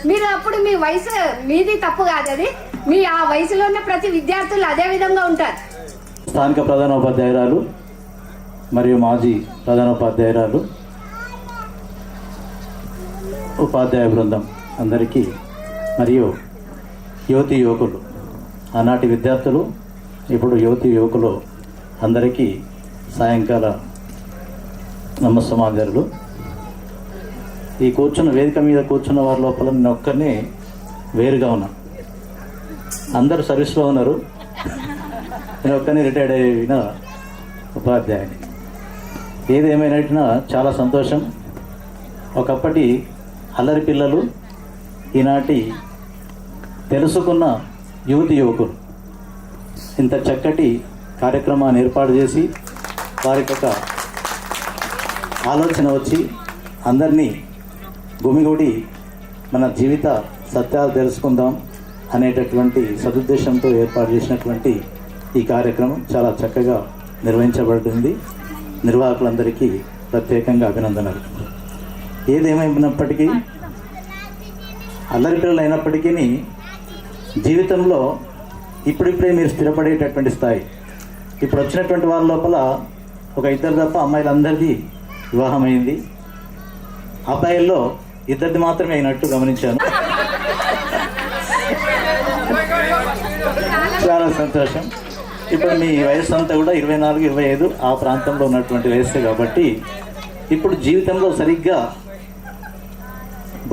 మీరు అప్పుడు మీ వయసు మీది తప్పు కాదు, అది మీ ఆ వయసులో ఉన్న ప్రతి విద్యార్థులు అదే విధంగా ఉంటారు. స్థానిక ప్రధానోపాధ్యాయురాలు మరియు మాజీ ప్రధానోపాధ్యాయురాలు, ఉపాధ్యాయ బృందం అందరికీ, మరియు యువతి యువకులు, ఆనాటి విద్యార్థులు ఇప్పుడు యువతి యువకులు అందరికీ సాయంకాల నమస్సమాంజలు. ఈ వేదిక మీద కూర్చున్న వారి లోపల నేను ఒక్కరిని వేరుగా ఉన్నా. అందరూ సర్వీస్లో ఉన్నారు, నేను ఒక్కరిని రిటైర్డ్ అయిన ఉపాధ్యాయుని. ఏదేమైనా చాలా సంతోషం. ఒకప్పటి అల్లరి పిల్లలు ఈనాటి తెలుసుకున్న యువతి యువకులు ఇంత చక్కటి కార్యక్రమాన్ని ఏర్పాటు చేసి వారికి ఒక ఆలోచన వచ్చి అందరినీ గుమిగూడి మన జీవిత సత్యాలు తెలుసుకుందాం అనేటటువంటి సదుద్దేశంతో ఏర్పాటు చేసినటువంటి ఈ కార్యక్రమం చాలా చక్కగా నిర్వహించబడింది. నిర్వాహకులందరికీ ప్రత్యేకంగా అభినందనలు. ఏదేమైనప్పటికీ అల్లరి పిల్లలు అయినప్పటికీ జీవితంలో ఇప్పుడిప్పుడే మీరు స్థిరపడేటటువంటి స్థాయి. ఇప్పుడు వచ్చినటువంటి వాళ్ళ లోపల ఒక ఇద్దరు తప్ప అమ్మాయిలందరిది వివాహమైంది. అబ్బాయిల్లో ఇద్దరిది మాత్రమే అయినట్టు గమనించాను. చాలా సంతోషం. ఇప్పుడు మీ వయసు అంతా కూడా 24-25 ఆ ప్రాంతంలో ఉన్నటువంటి వయస్సు కాబట్టి ఇప్పుడు జీవితంలో సరిగ్గా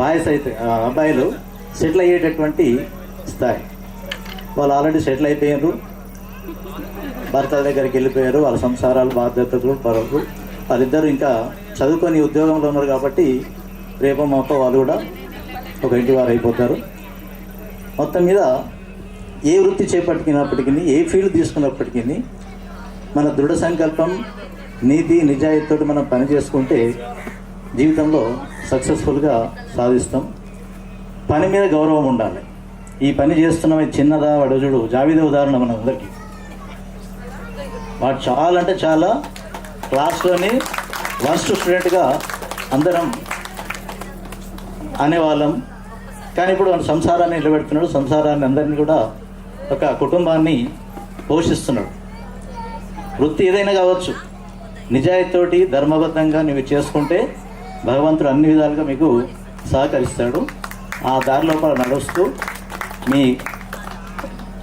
బాయ్స్ అయితే అబ్బాయిలు సెటిల్ అయ్యేటటువంటి స్థాయి. వాళ్ళు ఆల్రెడీ సెటిల్ అయిపోయారు, భర్తల దగ్గరికి వెళ్ళిపోయారు, వాళ్ళ సంసారాలు బాధ్యతలు పరువు. వాళ్ళిద్దరూ ఇంకా చదువుకొని ఉద్యోగంలో ఉన్నారు కాబట్టి రేపు మాప వాళ్ళు కూడా ఒక ఇంటి వారు అయిపోతారు. మొత్తం మీద ఏ వృత్తి చేపట్టినప్పటికీ, ఏ ఫీల్డ్ తీసుకున్నప్పటికీ మన దృఢ సంకల్పం, నీతి నిజాయితీతో మనం పని చేసుకుంటే జీవితంలో సక్సెస్ఫుల్గా సాధిస్తాం. పని మీద గౌరవం ఉండాలి. ఈ పని చేస్తున్నాం, చిన్నదా వడజుడు జావిదే ఉదాహరణ మన అందరికీ. వాడు చాలా అంటే చాలా క్లాస్లోని వర్స్ట్ స్టూడెంట్గా అందరం అనేవాళ్ళం. కానీ ఇప్పుడు వాడు సంసారాన్ని నిలబెడుతున్నాడు, సంసారాన్ని అందరినీ కూడా ఒక కుటుంబాన్ని పోషిస్తున్నాడు. వృత్తి ఏదైనా కావచ్చు, నిజాయితీతోటి ధర్మబద్ధంగా నువ్వు చేసుకుంటే భగవంతుడు అన్ని విధాలుగా మీకు సహకరిస్తాడు. ఆ దారి లోపల నడుస్తూ మీ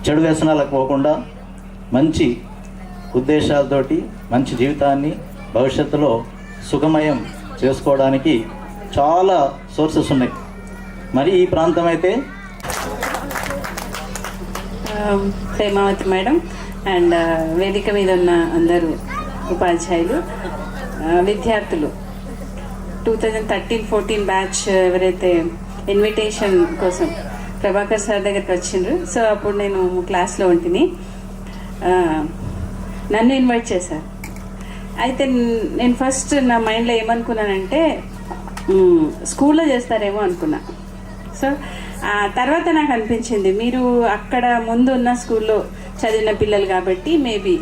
చెడు వ్యసనాలకు పోకుండా మంచి ఉద్దేశాలతోటి మంచి జీవితాన్ని భవిష్యత్తులో సుఖమయం చేసుకోవడానికి చాలా సోర్సెస్ ఉన్నాయి. మరి ఈ ప్రాంతం అయితే ప్రేమావతి మేడం అండ్ వేదిక మీద ఉన్న అందరూ ఉపాధ్యాయులు, విద్యార్థులు, 2013-14 బ్యాచ్ ఎవరైతే ఇన్విటేషన్ కోసం ప్రభాకర్ సార్ దగ్గరికి వచ్చిండ్రు. సో అప్పుడు నేను క్లాస్లో ఉంటిని, నన్ను ఇన్వైట్ చేశారు. అయితే నేను ఫస్ట్ నా మైండ్లో ఏమనుకున్నానంటే స్కూల్లో చేస్తారేమో అనుకున్నా. సో తర్వాత నాకు అనిపించింది మీరు అక్కడ ముందు ఉన్న స్కూల్లో చదివిన పిల్లలు కాబట్టి మేబీ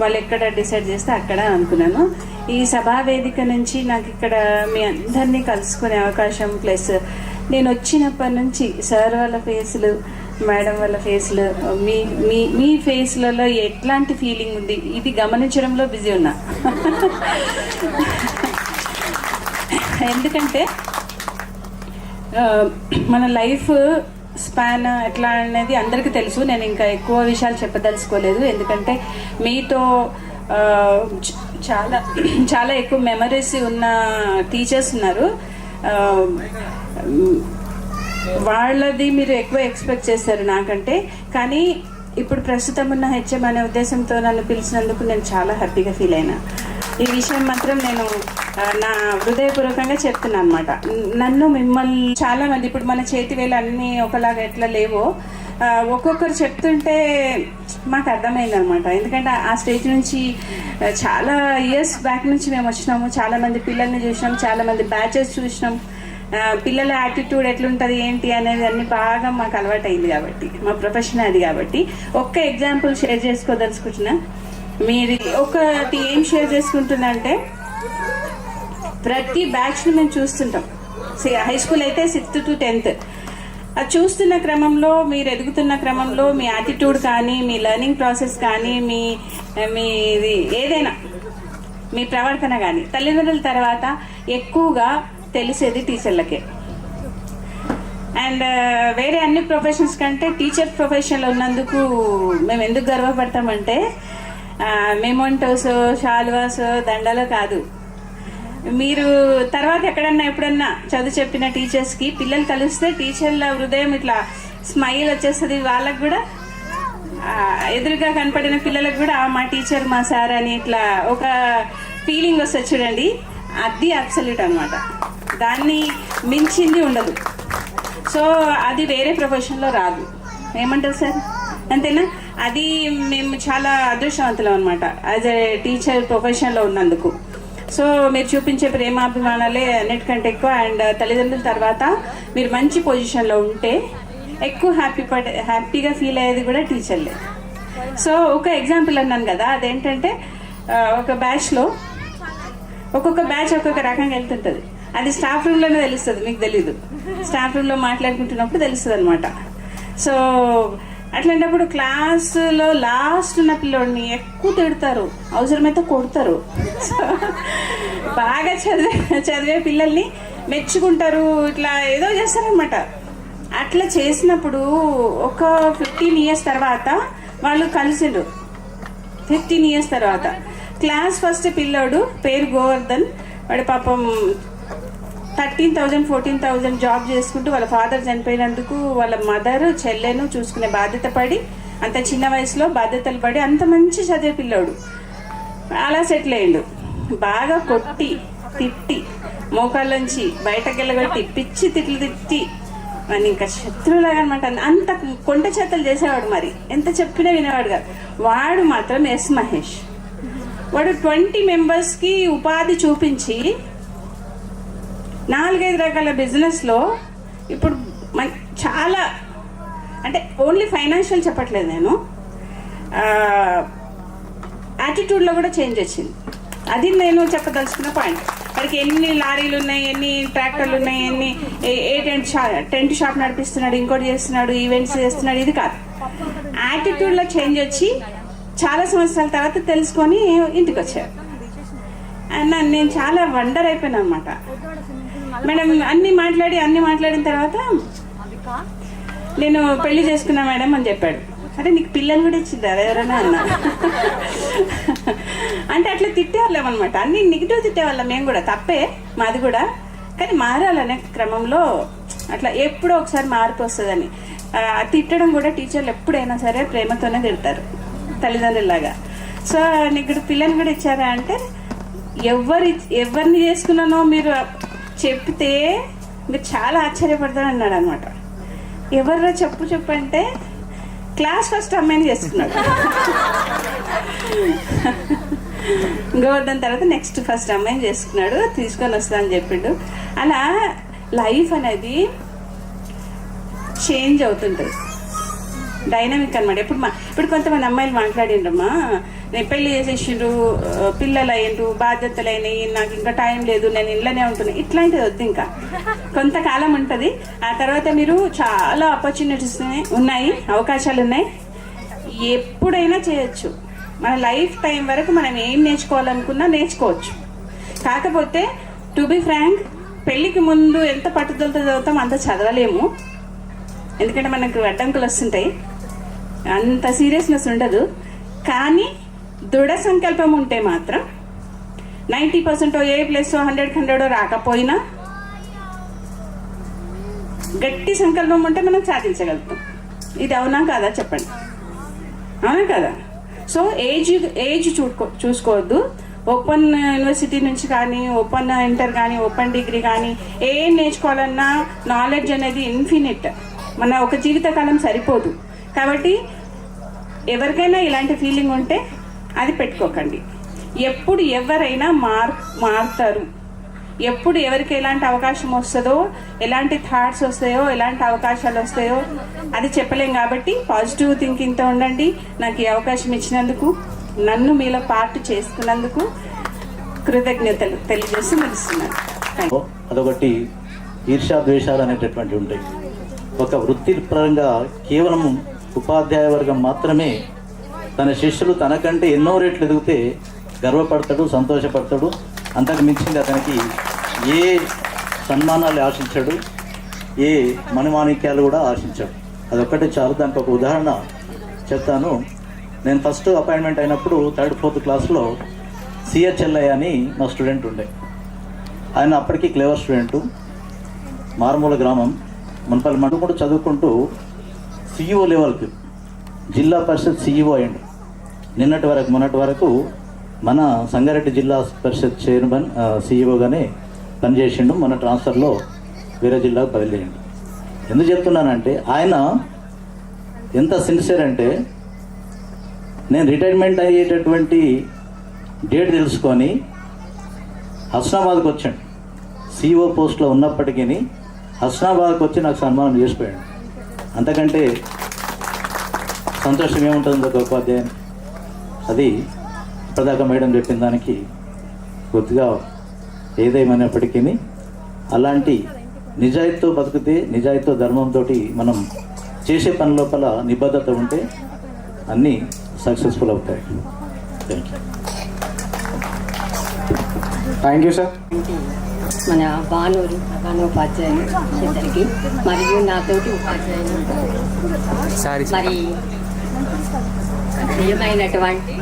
వాళ్ళు ఎక్కడ డిసైడ్ చేస్తే అక్కడ అనుకున్నాను. ఈ సభా వేదిక నుంచి నాకు ఇక్కడ మీ అందరినీ కలుసుకునే అవకాశం, ప్లస్ నేను వచ్చినప్పటి నుంచి సార్ వాళ్ళ ఫేస్లు, మేడం వాళ్ళ ఫేస్లు, మీ మీ మీ ఫేస్లలో ఎట్లాంటి ఫీలింగ్ ఉంది ఇది గమనించడంలో బిజీ ఉన్నా. ఎందుకంటే మన లైఫ్ స్పాన్ ఎట్లా అనేది అందరికీ తెలుసు. నేను ఇంకా ఎక్కువ విషయాలు చెప్పదలుచుకోలేదు, ఎందుకంటే మీతో చాలా చాలా ఎక్కువ మెమరీస్ ఉన్న టీచర్స్ ఉన్నారు. వాళ్ళది మీరు ఎక్కువ ఎక్స్పెక్ట్ చేస్తారు నాకంటే. కానీ ఇప్పుడు ప్రస్తుతం ఉన్న హెచ్ఎం అనే ఉద్దేశంతో నన్ను పిలిచినందుకు నేను చాలా హ్యాపీగా ఫీల్ అయినా. ఈ విషయం మాత్రం నేను నా హృదయపూర్వకంగా చెప్తున్నాను అనమాట. నన్ను మిమ్మల్ని చాలా మంది ఇప్పుడు మన చేతి వేలు అన్నీ ఒకలాగా ఎట్లా లేవో ఒక్కొక్కరు చెప్తుంటే మాకు అర్థమైంది అనమాట. ఎందుకంటే ఆ స్టేజ్ నుంచి చాలా ఇయర్స్ బ్యాక్ నుంచి మేము వచ్చినాము, చాలామంది పిల్లల్ని చూసినాం, చాలామంది బ్యాచెస్ చూసినాం, పిల్లల యాటిట్యూడ్ ఎట్లుంటుంది ఏంటి అనేది అన్ని బాగా మాకు అలవాటు అయింది కాబట్టి, మా ప్రొఫెషన్ అది కాబట్టి. ఒక్క ఎగ్జాంపుల్ షేర్ చేసుకోదలుచుకుంటున్నా. మీరు ఒకటి ఏం షేర్ చేసుకుంటున్నా అంటే ప్రతి బ్యాచ్ని మేము చూస్తుంటాం. హై స్కూల్ అయితే 6th to 10th. అది చూస్తున్న క్రమంలో, మీరు ఎదుగుతున్న క్రమంలో మీ యాటిట్యూడ్ కానీ, మీ లెర్నింగ్ ప్రాసెస్ కానీ, మీది ఏదైనా మీ ప్రవర్తన కానీ తల్లిదండ్రుల తర్వాత ఎక్కువగా తెలిసేది టీచర్లకే. అండ్ వేరే అన్ని ప్రొఫెషన్స్ కంటే టీచర్ ప్రొఫెషన్లో ఉన్నందుకు మేము ఎందుకు గర్వపడతామంటే మెమోంటోస్, షాల్వాస్, దండలు కాదు. మీరు తర్వాత ఎప్పుడన్నా చదువు చెప్పిన టీచర్స్కి పిల్లలు కలిస్తే టీచర్ల హృదయం ఇట్లా స్మైల్ వచ్చేస్తుంది. వాళ్ళకు కూడా ఎదురుగా కనపడిన పిల్లలకు కూడా మా టీచర్, మా సార్ అని ఇట్లా ఒక ఫీలింగ్ వస్తుంది చూడండి. అది అబ్సల్యూట్ అనమాట, దాన్ని మించింది ఉండదు. సో అది వేరే ప్రొఫెషన్లో రాదు. ఏమంటారు సార్, అంతేనా? అది మేము చాలా అదృష్టవంతులం అనమాట యాజ్ ఎ టీచర్ ప్రొఫెషన్లో ఉన్నందుకు. సో మీరు చూపించే ప్రేమాభిమానాలే అన్నిటికంటే ఎక్కువ. అండ్ తల్లిదండ్రుల తర్వాత మీరు మంచి పొజిషన్లో ఉంటే ఎక్కువ హ్యాపీగా ఫీల్ అయ్యేది కూడా టీచర్లే. సో ఒక ఎగ్జాంపుల్ అన్నాను కదా, అదేంటంటే ఒక బ్యాచ్లో ఒక్కొక్క బ్యాచ్ ఒక్కొక్క రకంగా వెళ్తుంటుంది. అది స్టాఫ్ రూమ్లోనే తెలుస్తుంది, మీకు తెలీదు. స్టాఫ్ రూమ్లో మాట్లాడుకుంటున్నప్పుడు తెలుస్తుంది అనమాట. సో అట్లాంటప్పుడు క్లాసులో లాస్ట్ ఉన్న పిల్లోడిని ఎక్కువ తిడతారు, అవసరమైతే కొడతారు. సో బాగా చదివే పిల్లల్ని మెచ్చుకుంటారు, ఇట్లా ఏదో చేస్తారనమాట. అట్లా చేసినప్పుడు ఒక 15 years తర్వాత వాళ్ళు కలిసిండ్రు. 15 years తర్వాత క్లాస్ ఫస్ట్ పిల్లోడు పేరు గోవర్ధన్. వాడు పాపం 13,000 14,000 జాబ్ చేసుకుంటూ వాళ్ళ ఫాదర్ చనిపోయినందుకు వాళ్ళ మదర్ చెల్లెను చూసుకునే బాధ్యత పడి, అంత చిన్న వయసులో బాధ్యతలు పడి అంత మంచి చదివే పిల్లోడు అలా సెటిల్ అయ్యిండు. బాగా కొట్టి తిట్టి మోకాళ్ళంచి బయటకు వెళ్ళగొట్టి పిచ్చి తిట్టి అని ఇంకా శత్రువులాగా అనమాట. అంత కొండ చేతలు చేసేవాడు. మరి ఎంత చెప్పినా వినేవాడు కాదు. వాడు మాత్రం ఎస్ మహేష్. వాడు 20 members ఉపాధి చూపించి 4-5 రకాల బిజినెస్లో ఇప్పుడు చాలా, అంటే ఓన్లీ ఫైనాన్షియల్ చెప్పట్లేదు నేను, యాటిట్యూడ్లో కూడా చేంజ్ వచ్చింది. అది నేను చెప్పదలుచుకున్న పాయింట్. వాడికి ఎన్ని లారీలు ఉన్నాయి, ఎన్ని ట్రాక్టర్లు ఉన్నాయి, ఎన్ని టెంట్ షాప్ నడిపిస్తున్నాడు, ఇంకోటి చేస్తున్నాడు, ఈవెంట్స్ చేస్తున్నాడు, ఇది కాదు. యాటిట్యూడ్లో చేంజ్ వచ్చి చాలా సంవత్సరాల తర్వాత తెలుసుకొని ఇంటికి వచ్చారు. అండ్ నేను చాలా వండర్ అయిపోయాను అనమాట. మేడం అన్ని మాట్లాడిన తర్వాత నేను పెళ్లి చేసుకున్నా మేడం అని చెప్పాడు. అంటే నీకు పిల్లలు కూడా ఇచ్చిందారా ఎవరైనా అన్నా. అంటే అట్లా తిట్టేవాళ్ళం అనమాట. అన్ని నెగిటివ్ తిట్టేవాళ్ళం మేము కూడా, తప్పే మాది కూడా. కానీ మారాలనే క్రమంలో అట్లా ఎప్పుడో ఒకసారి మార్పు వస్తుందని. తిట్టడం కూడా టీచర్లు ఎప్పుడైనా సరే ప్రేమతోనే తిడతారు, తల్లిదండ్రులాగా. సో నీకు పిల్లలు కూడా ఇచ్చారా అంటే ఎవరిని చేసుకున్నానో మీరు చెప్తే ఇంకా చాలా ఆశ్చర్యపడతాడు అన్నాడు అనమాట. ఎవర్రా చెప్పు అంటే క్లాస్ ఫస్ట్ అమ్మాయిని చేసుకున్నాడు. గోవర్ధన్ తర్వాత నెక్స్ట్ ఫస్ట్ అమ్మాయిని చేసుకున్నాడు, తీసుకొని వస్తా అని చెప్పిండు. అలా లైఫ్ అనేది చేంజ్ అవుతుంటుంది, డైనమిక్ అనమాట. ఇప్పుడు కొంతమంది అమ్మాయిలు మాట్లాడిండ్రమ్మా, నేను పెళ్లి చేసేసిండ్రు, పిల్లలు అయ్యిండ్రు, బాధ్యతలు అయినాయి, నాకు ఇంకా టైం లేదు, నేను ఇంట్లోనే ఉంటున్నాను, ఇట్లాంటిది వద్దు. ఇంకా కొంతకాలం ఉంటుంది, ఆ తర్వాత మీరు చాలా ఆపర్చునిటీస్ ఉన్నాయి, అవకాశాలు ఉన్నాయి, ఎప్పుడైనా చేయొచ్చు. మన లైఫ్ టైం వరకు మనం ఏం నేర్చుకోవాలనుకున్నా నేర్చుకోవచ్చు. కాకపోతే టు బి ఫ్రాంక్, పెళ్ళికి ముందు ఎంత పట్టుదలతో చదువుతాం అంత చదవలేము, ఎందుకంటే మనకు అడ్డంకులు వస్తుంటాయి, అంత సీరియస్నెస్ ఉండదు. కానీ దృఢ సంకల్పం ఉంటే మాత్రం 90% A+ 100 రాకపోయినా గట్టి సంకల్పం ఉంటే మనం సాధించగలుగుతాం. ఇది అవునా కాదా చెప్పండి, అవునా కదా? సో ఏజ్ చూసుకోవద్దు. ఓపెన్ యూనివర్సిటీ నుంచి కానీ, ఓపెన్ ఇంటర్ కానీ, ఓపెన్ డిగ్రీ కానీ ఏం నేర్చుకోవాలన్నా నాలెడ్జ్ అనేది ఇన్ఫినిట్, మన ఒక జీవితకాలం సరిపోదు. కాబట్టి ఎవరికైనా ఇలాంటి ఫీలింగ్ ఉంటే అది పెట్టుకోకండి. ఎప్పుడు ఎవరైనా మారుతారు, ఎప్పుడు ఎవరికి ఎలాంటి అవకాశం వస్తుందో, ఎలాంటి థాట్స్ వస్తాయో, ఎలాంటి అవకాశాలు వస్తాయో అది చెప్పలేం. కాబట్టి పాజిటివ్ థింకింగ్తో ఉండండి. నాకు ఈ అవకాశం ఇచ్చినందుకు, నన్ను మీలో పార్ట్ చేసుకున్నందుకు కృతజ్ఞతలు తెలియజేస్తూ ముగిస్తున్నాను. అదొకటి ఈర్ష్యా ద్వేషాలు అనేటటువంటివి ఉంటాయి. ఒక వృత్తిపరంగా కేవలం ఉపాధ్యాయ వర్గం మాత్రమే తన శిష్యులు తనకంటే ఎన్నో రెట్లు ఎదిగితే గర్వపడతాడు, సంతోషపడతాడు. అంతకు మించింది అతనికి ఏ సన్మానాలు ఆశించాడు, ఏ మణిమాణిక్యాలు కూడా ఆశించాడు. అదొక్కటే చాలు. దానికి ఒక ఉదాహరణ చెప్తాను. నేను ఫస్ట్ అపాయింట్మెంట్ అయినప్పుడు 3rd 4th క్లాస్లో సిహెచ్ఎల్ఐ అని నా స్టూడెంట్ ఉండే. ఆయన అప్పటికి క్లేవర్ స్టూడెంటు, మారుమూల గ్రామం, మున్పల్లి మండలం చదువుకుంటూ సిఇఓ లెవెల్కి, జిల్లా పరిషత్ సిఇఓ అయ్యండి. మొన్నటి వరకు మన సంగారెడ్డి జిల్లా పరిషత్ చైర్మన్ సిఇఓగానే పనిచేసిండు. మన ట్రాన్స్ఫర్లో వేరే జిల్లాకు బదిలేయండి. ఎందుకు చెప్తున్నానంటే ఆయన ఎంత సిన్సియర్ అంటే, నేను రిటైర్మెంట్ అయ్యేటటువంటి డేట్ తెలుసుకొని హస్నాబాద్కి వచ్చాడు. సిఇఓ పోస్ట్లో ఉన్నప్పటికీ హస్నాబాద్కి వచ్చి నాకు సన్మానం చేసిపోయాడు. అంతకంటే సంతోషం ఏముంటుంది ఒక ఉపాధ్యాయుని? అది ఇప్పటిదాకా మేడం చెప్పిన దానికి కొద్దిగా ఏదేమైనప్పటికీ అలాంటి నిజాయితీతో బతికితే, నిజాయితీతో ధర్మంతో మనం చేసే పని లోపల నిబద్ధత ఉంటే అన్నీ సక్సెస్ఫుల్ అవుతాయి. Thank you sir. మన భానూరు ప్రధానోపాధ్యాయులు ఇద్దరికి మరియు నాతోటి ఉపాధ్యాయులు మరి ప్రియమైనటువంటి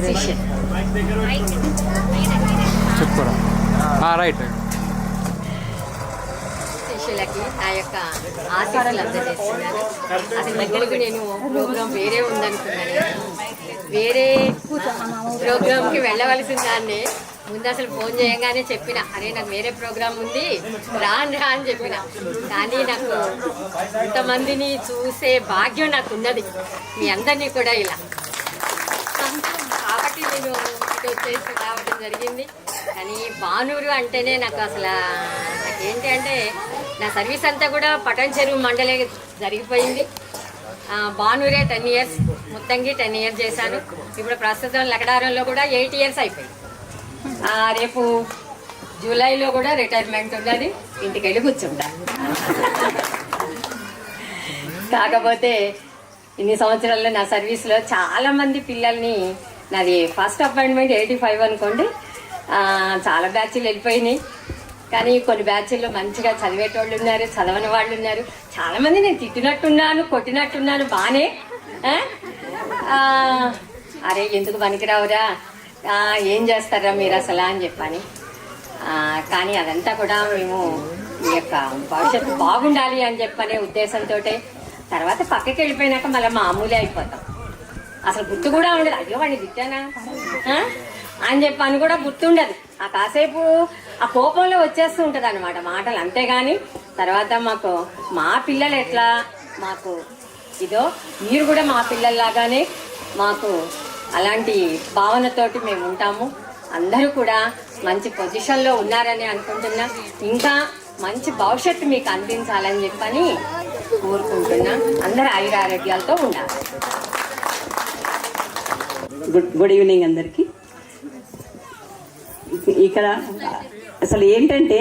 శిష్యులు శిష్యులకి నా యొక్క ఆశీస్సులు అందజేస్తున్నాను. అసలు దగ్గరకు నేను ప్రోగ్రాం వేరే ఉందనుకున్నాను, వేరే ప్రోగ్రాంకి వెళ్ళవలసిన దాన్ని ముందు అసలు ఫోన్ చేయగానే చెప్పిన, అరే నాకు వేరే ప్రోగ్రాం ఉంది రా అని చెప్పిన. కానీ నాకు ఇంతమందిని చూసే భాగ్యం నాకు ఉన్నది, మీ అందరినీ కూడా ఇలా, కాబట్టి నేను ఇటు వచ్చేసి రావడం జరిగింది. కానీ భానూరు అంటేనే నాకు అసలు నాకేంటి అంటే, నా సర్వీస్ అంతా కూడా పటన్ చెరువు మండలే జరిగిపోయింది. భానూరే 10 years, మొత్తంగా 10 years చేశాను. ఇప్పుడు ప్రస్తుతం లకడారంలో కూడా 8 years అయిపోయింది. రేపు జూలైలో కూడా రిటైర్మెంట్ ఉన్నది, ఇంటికి వెళ్ళి కూర్చుంటా. కాకపోతే ఇన్ని సంవత్సరాల్లో నా సర్వీస్లో చాలామంది పిల్లల్ని, నాది ఫస్ట్ అపాయింట్మెంట్ 85 అనుకోండి, చాలా బ్యాచ్లు వెళ్ళిపోయినాయి. కానీ కొన్ని బ్యాచ్ల్లో మంచిగా చదివేటోళ్ళు ఉన్నారు, చదవని వాళ్ళు ఉన్నారు. చాలామంది నేను తిట్టినట్టున్నాను, కొట్టినట్టున్నాను, బాగానే అరే ఎందుకు పనికిరావురా, ఏం చేస్తారా మీరు అసలు అని చెప్పని. కానీ అదంతా కూడా మేము మీ యొక్క భవిష్యత్తు బాగుండాలి అని చెప్పనే ఉద్దేశంతో తర్వాత పక్కకి వెళ్ళిపోయినాక మళ్ళీ మామూలే అయిపోతాం. అసలు గుర్తు కూడా ఉండదు, అయ్యో వాడిని తిట్టానా అని చెప్పని కూడా గుర్తుండదు. ఆ కాసేపు ఆ కోపంలో వచ్చేస్తూ ఉంటుంది అనమాట మాటలు, అంతేగాని తర్వాత మాకు మా పిల్లలు ఎట్లా మాకు ఇదో మీరు కూడా మా పిల్లల్లాగానే మాకు అలాంటి భావనతోటి మేము ఉంటాము. అందరూ కూడా మంచి పొజిషన్లో ఉన్నారని అనుకుంటున్నా. ఇంకా మంచి భవిష్యత్తు మీకు అందించాలని చెప్పని కోరుకుంటున్నా. అందరూ ఆయురారోగ్యాలతో ఉండాలి. గుడ్ ఈవినింగ్ అందరికీ. ఇక్కడ అసలు ఏంటంటే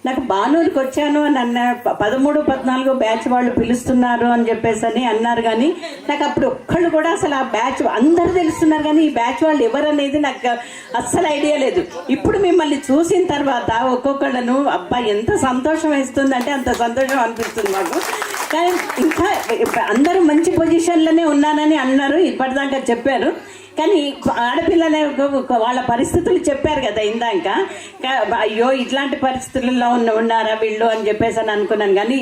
నాకు బానూరుకి వచ్చాను అని అన్న 13, 14 బ్యాచ్ వాళ్ళు పిలుస్తున్నారు అని చెప్పేసి అని అన్నారు. కానీ నాకు అప్పుడు ఒక్కళ్ళు కూడా అసలు ఆ బ్యాచ్ అందరూ తెలుస్తున్నారు, కానీ ఈ బ్యాచ్ వాళ్ళు ఎవరు అనేది నాకు అస్సలు ఐడియా లేదు. ఇప్పుడు మిమ్మల్ని చూసిన తర్వాత ఒక్కొక్కళ్ళను అబ్బా ఎంత సంతోషం వేస్తుందంటే అంత సంతోషం అనిపిస్తుంది నాకు. కానీ ఇంకా అందరూ మంచి పొజిషన్లోనే ఉన్నానని అన్నారు, ఇప్పటిదాకా చెప్పారు. కానీ ఆడపిల్లలే వాళ్ళ పరిస్థితులు చెప్పారు కదా ఇందాక. అయ్యో ఇట్లాంటి పరిస్థితుల్లో ఉన్నారా వీళ్ళు అని చెప్పేసి అని అనుకున్నాను. కానీ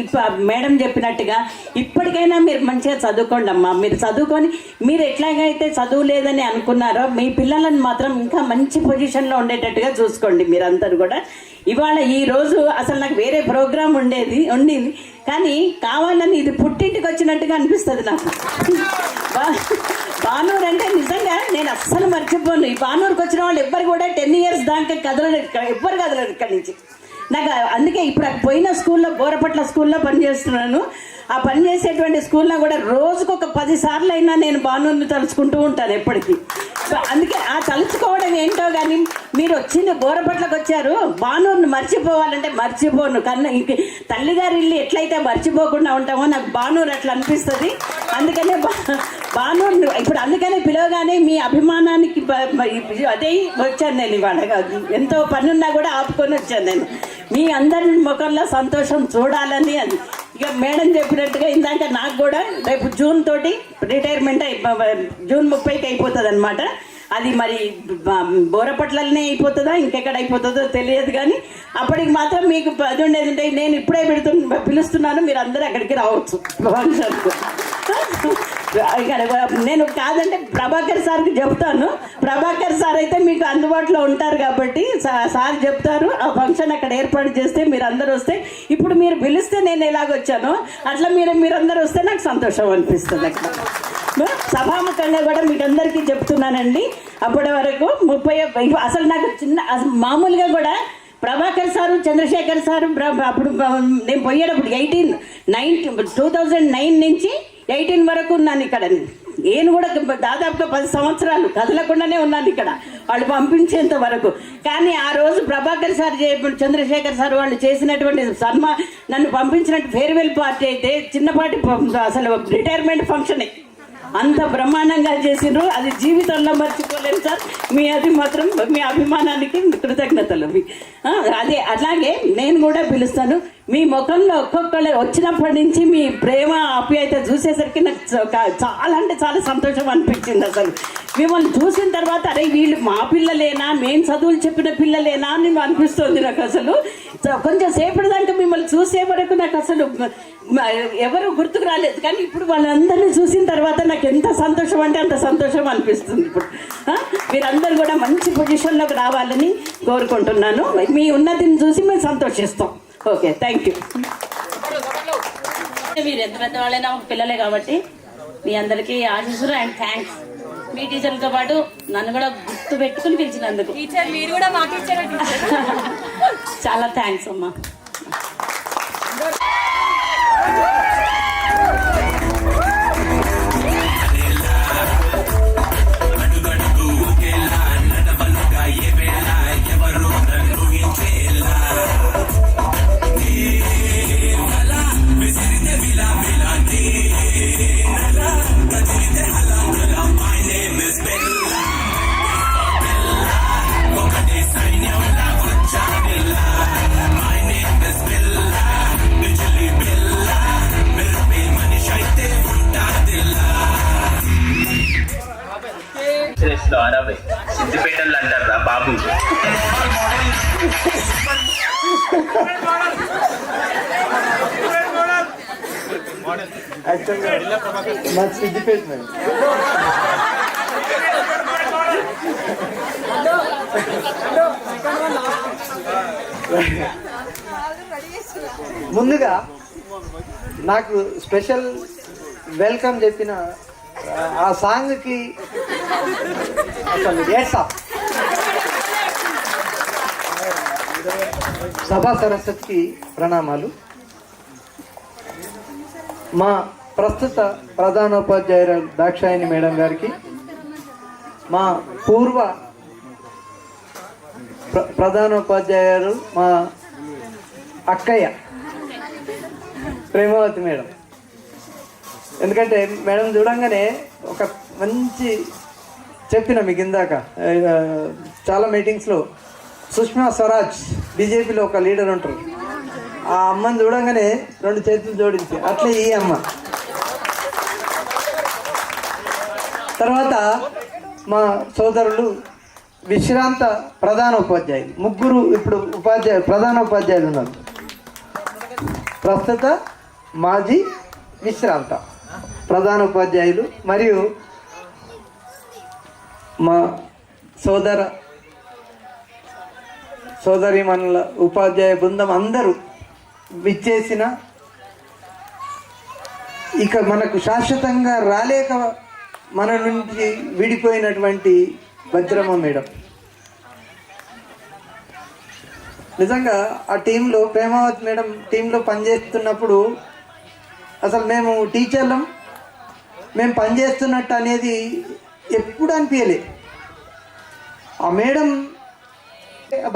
మేడం చెప్పినట్టుగా ఇప్పటికైనా మీరు మంచిగా చదువుకోండి అమ్మా. మీరు చదువుకొని మీరు ఎట్లాగైతే చదువు లేదని అనుకున్నారో మీ పిల్లలను మాత్రం ఇంకా మంచి పొజిషన్లో ఉండేటట్టుగా చూసుకోండి మీరందరూ కూడా. ఇవాళ ఈ రోజు అసలు నాకు వేరే ప్రోగ్రామ్ ఉండింది, కానీ కావాలని ఇది పుట్టింటికి వచ్చినట్టుగా అనిపిస్తుంది నాకు. బానూరు అంటే నిజంగా నేను అస్సలు మర్చిపోను. ఈ బానూరుకి వచ్చిన వాళ్ళు ఎవ్వరు కూడా 10 years దాకా ఎవ్వరు కదలరు ఇక్కడి నుంచి. నాకు అందుకే ఇప్పుడు పోయిన స్కూల్లో బోరపట్ల స్కూల్లో పనిచేస్తున్నాను. ఆ పనిచేసేటువంటి స్కూల్లో కూడా రోజుకొక 10 సార్లు అయినా నేను బానూరుని తలుచుకుంటూ ఉంటాను ఎప్పటికీ. అందుకే ఆ తలుచుకోవడం ఏంటో కానీ మీరు వచ్చింది బోరపట్లకు వచ్చారు, బానూరుని మర్చిపోవాలంటే మర్చిపోను. కన్నా ఇంక తల్లిగారి ఇల్లు ఎట్లయితే మర్చిపోకుండా ఉంటామో నాకు బానూరు అట్లా అనిపిస్తుంది. అందుకనే బానూరు ఇప్పుడు అందుకనే పిలవగానే మీ అభిమానానికి అదే వచ్చాను నేను. ఇవాళ ఎంతో పని ఉన్నా కూడా ఆపుకొని వచ్చాను నేను. మీ అందరి ముఖంలో సంతోషం చూడాలని. అది ఇక మేడం చెప్పినట్టుగా ఇందాక నాకు కూడా రేపు జూన్ తోటి రిటైర్మెంట్ జూన్ 30కి అయిపోతుంది అనమాట. అది మరి బోరపట్లనే అయిపోతుందా ఇంకెక్కడ అయిపోతుందో తెలియదు, కానీ అప్పటికి మాత్రం మీకు అది ఉండేది ఉంటే నేను ఇప్పుడే పిలుస్తున్నాను, మీరు అందరూ అక్కడికి రావచ్చు ఫంక్షన్కు. నేను కాదంటే ప్రభాకర్ సార్కి చెప్తాను. ప్రభాకర్ సార్ అయితే మీకు అందుబాటులో ఉంటారు కాబట్టి సార్ చెప్తారు. ఆ ఫంక్షన్ అక్కడ ఏర్పాటు చేస్తే మీరు అందరూ వస్తే, ఇప్పుడు మీరు పిలిస్తే నేను ఎలాగొచ్చానో అట్లా మీరందరూ వస్తే నాకు సంతోషం అనిపిస్తుంది. అక్కడ సభాముఖంగా కూడా మీకు అందరికీ చెప్తున్నానండి. అప్పటి వరకు 30 అసలు నాకు మామూలుగా కూడా ప్రభాకర్ సారు, చంద్రశేఖర్ సారు అప్పుడు నేను పోయేటప్పుడు 2009 నుంచి 18 వరకు ఉన్నాను ఇక్కడ. నేను కూడా దాదాపుగా 10 సంవత్సరాలు కదలకుండానే ఉన్నాను ఇక్కడ వాళ్ళు పంపించేంత వరకు. కానీ ఆ రోజు ప్రభాకర్ సార్ చంద్రశేఖర్ సార్ వాళ్ళు చేసినటువంటి నన్ను పంపించినట్టు ఫేర్వెల్ పార్టీ అయితే చిన్నపాటి అసలు రిటైర్మెంట్ ఫంక్షనే అంత బ్రహ్మాండంగా చేసిండ్రు. అది జీవితంలో మర్చిపోలేను సార్. అది మాత్రం మీ అభిమానానికి కృతజ్ఞతలు. అదే అట్లాగే నేను కూడా పిలుస్తాను. మీ ముఖంలో ఒక్కొక్కరు వచ్చినప్పటి నుంచి మీ ప్రేమ ఆప్యాయత చూసేసరికి నాకు చాలా అంటే చాలా సంతోషం అనిపించింది. అసలు మిమ్మల్ని చూసిన తర్వాత అరే వీళ్ళు మా పిల్లలేనా, మేము చదువులు చెప్పిన పిల్లలేనా అని అనిపిస్తుంది నాకు. అసలు కొంచెం సేపటి దాకా మిమ్మల్ని చూసే వరకు నాకు అసలు ఎవరు గుర్తుకు రాలేదు, కానీ ఇప్పుడు వాళ్ళందరినీ చూసిన తర్వాత నాకు ఎంత సంతోషం అంటే అంత సంతోషం అనిపిస్తుంది. ఇప్పుడు మీరందరూ కూడా మంచి పొజిషన్లోకి రావాలని కోరుకుంటున్నాను. మీ ఉన్నతిని చూసి మేము సంతోషిస్తాం. Okay, thank you. మీరు ఎంత పెద్దవాళ్ళైనా పిల్లలే కాబట్టి మీ అందరికీ ఆశీస్సులు అండ్ థ్యాంక్స్. మీ టీచర్లతో పాటు నన్ను కూడా గుర్తు పెట్టుకుని పిలిచినందుకు మీరు కూడా మా టీచర్ చాలా థ్యాంక్స్ అమ్మా. సిద్దిపేటలు అంటారా బాబు? ముందుగా నాకు స్పెషల్ వెల్కమ్ చెప్పిన ఆ సాంగ్కి అసలు సభా సరస్వతికి ప్రణామాలు. మా ప్రస్తుత ప్రధానోపాధ్యాయురాలు దాక్షాయిని మేడం గారికి, మా పూర్వ ప్రధానోపాధ్యాయులు మా అక్కయ్య ప్రేమావతి మేడం. ఎందుకంటే మేడం చూడంగానే ఒక మంచి చెప్పిన మీకు ఇందాక చాలా మీటింగ్స్లో సుష్మా స్వరాజ్ బీజేపీలో ఒక లీడర్ ఉంటారు, ఆ అమ్మని చూడంగానే 2 చేతులు జోడించి అట్లే ఈ అమ్మ. తర్వాత మా సోదరులు విశ్రాంత ప్రధానోపాధ్యాయులు, 3 ఇప్పుడు ప్రధానోపాధ్యాయులు ఉన్నారు. ప్రస్తుత మాజీ విశ్రాంత ప్రధానోపాధ్యాయులు మరియు మా సోదరీమణుల ఉపాధ్యాయ బృందం అందరూ విచ్చేసిన, ఇక మనకు శాశ్వతంగా రాలేక మన నుంచి విడిపోయినటువంటి వజ్రమ్మ మేడం. నిజంగా ఆ టీంలో ప్రేమావతి మేడం టీంలో పనిచేస్తున్నప్పుడు అసలు మేము టీచర్లం, మేము పనిచేస్తున్నట్టు అనేది ఎప్పుడు అనిపించలే. ఆ మేడం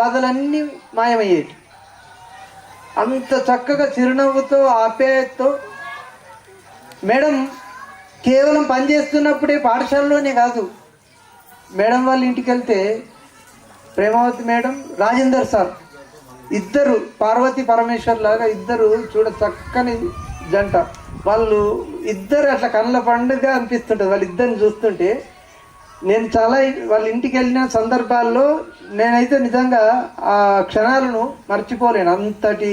బాధలన్నీ మాయమయ్యేవి. అంత చక్కగా చిరునవ్వుతో ఆప్యాయతతో మేడం కేవలం పనిచేస్తున్నప్పుడే పాఠశాలలోనే కాదు, మేడం వాళ్ళ ఇంటికి వెళ్తే ప్రేమావతి మేడం, రాజేందర్ సార్ ఇద్దరు పార్వతీ పరమేశ్వర్ లాగా ఇద్దరు చూడ చక్కని జంట. వాళ్ళు ఇద్దరు అట్లా కళ్ళ పండుగ అనిపిస్తుంటుంది వాళ్ళిద్దరిని చూస్తుంటే. నేను చాలా వాళ్ళ ఇంటికి వెళ్ళిన సందర్భాల్లో నేనైతే నిజంగా ఆ క్షణాలను మర్చిపోలేను. అంతటి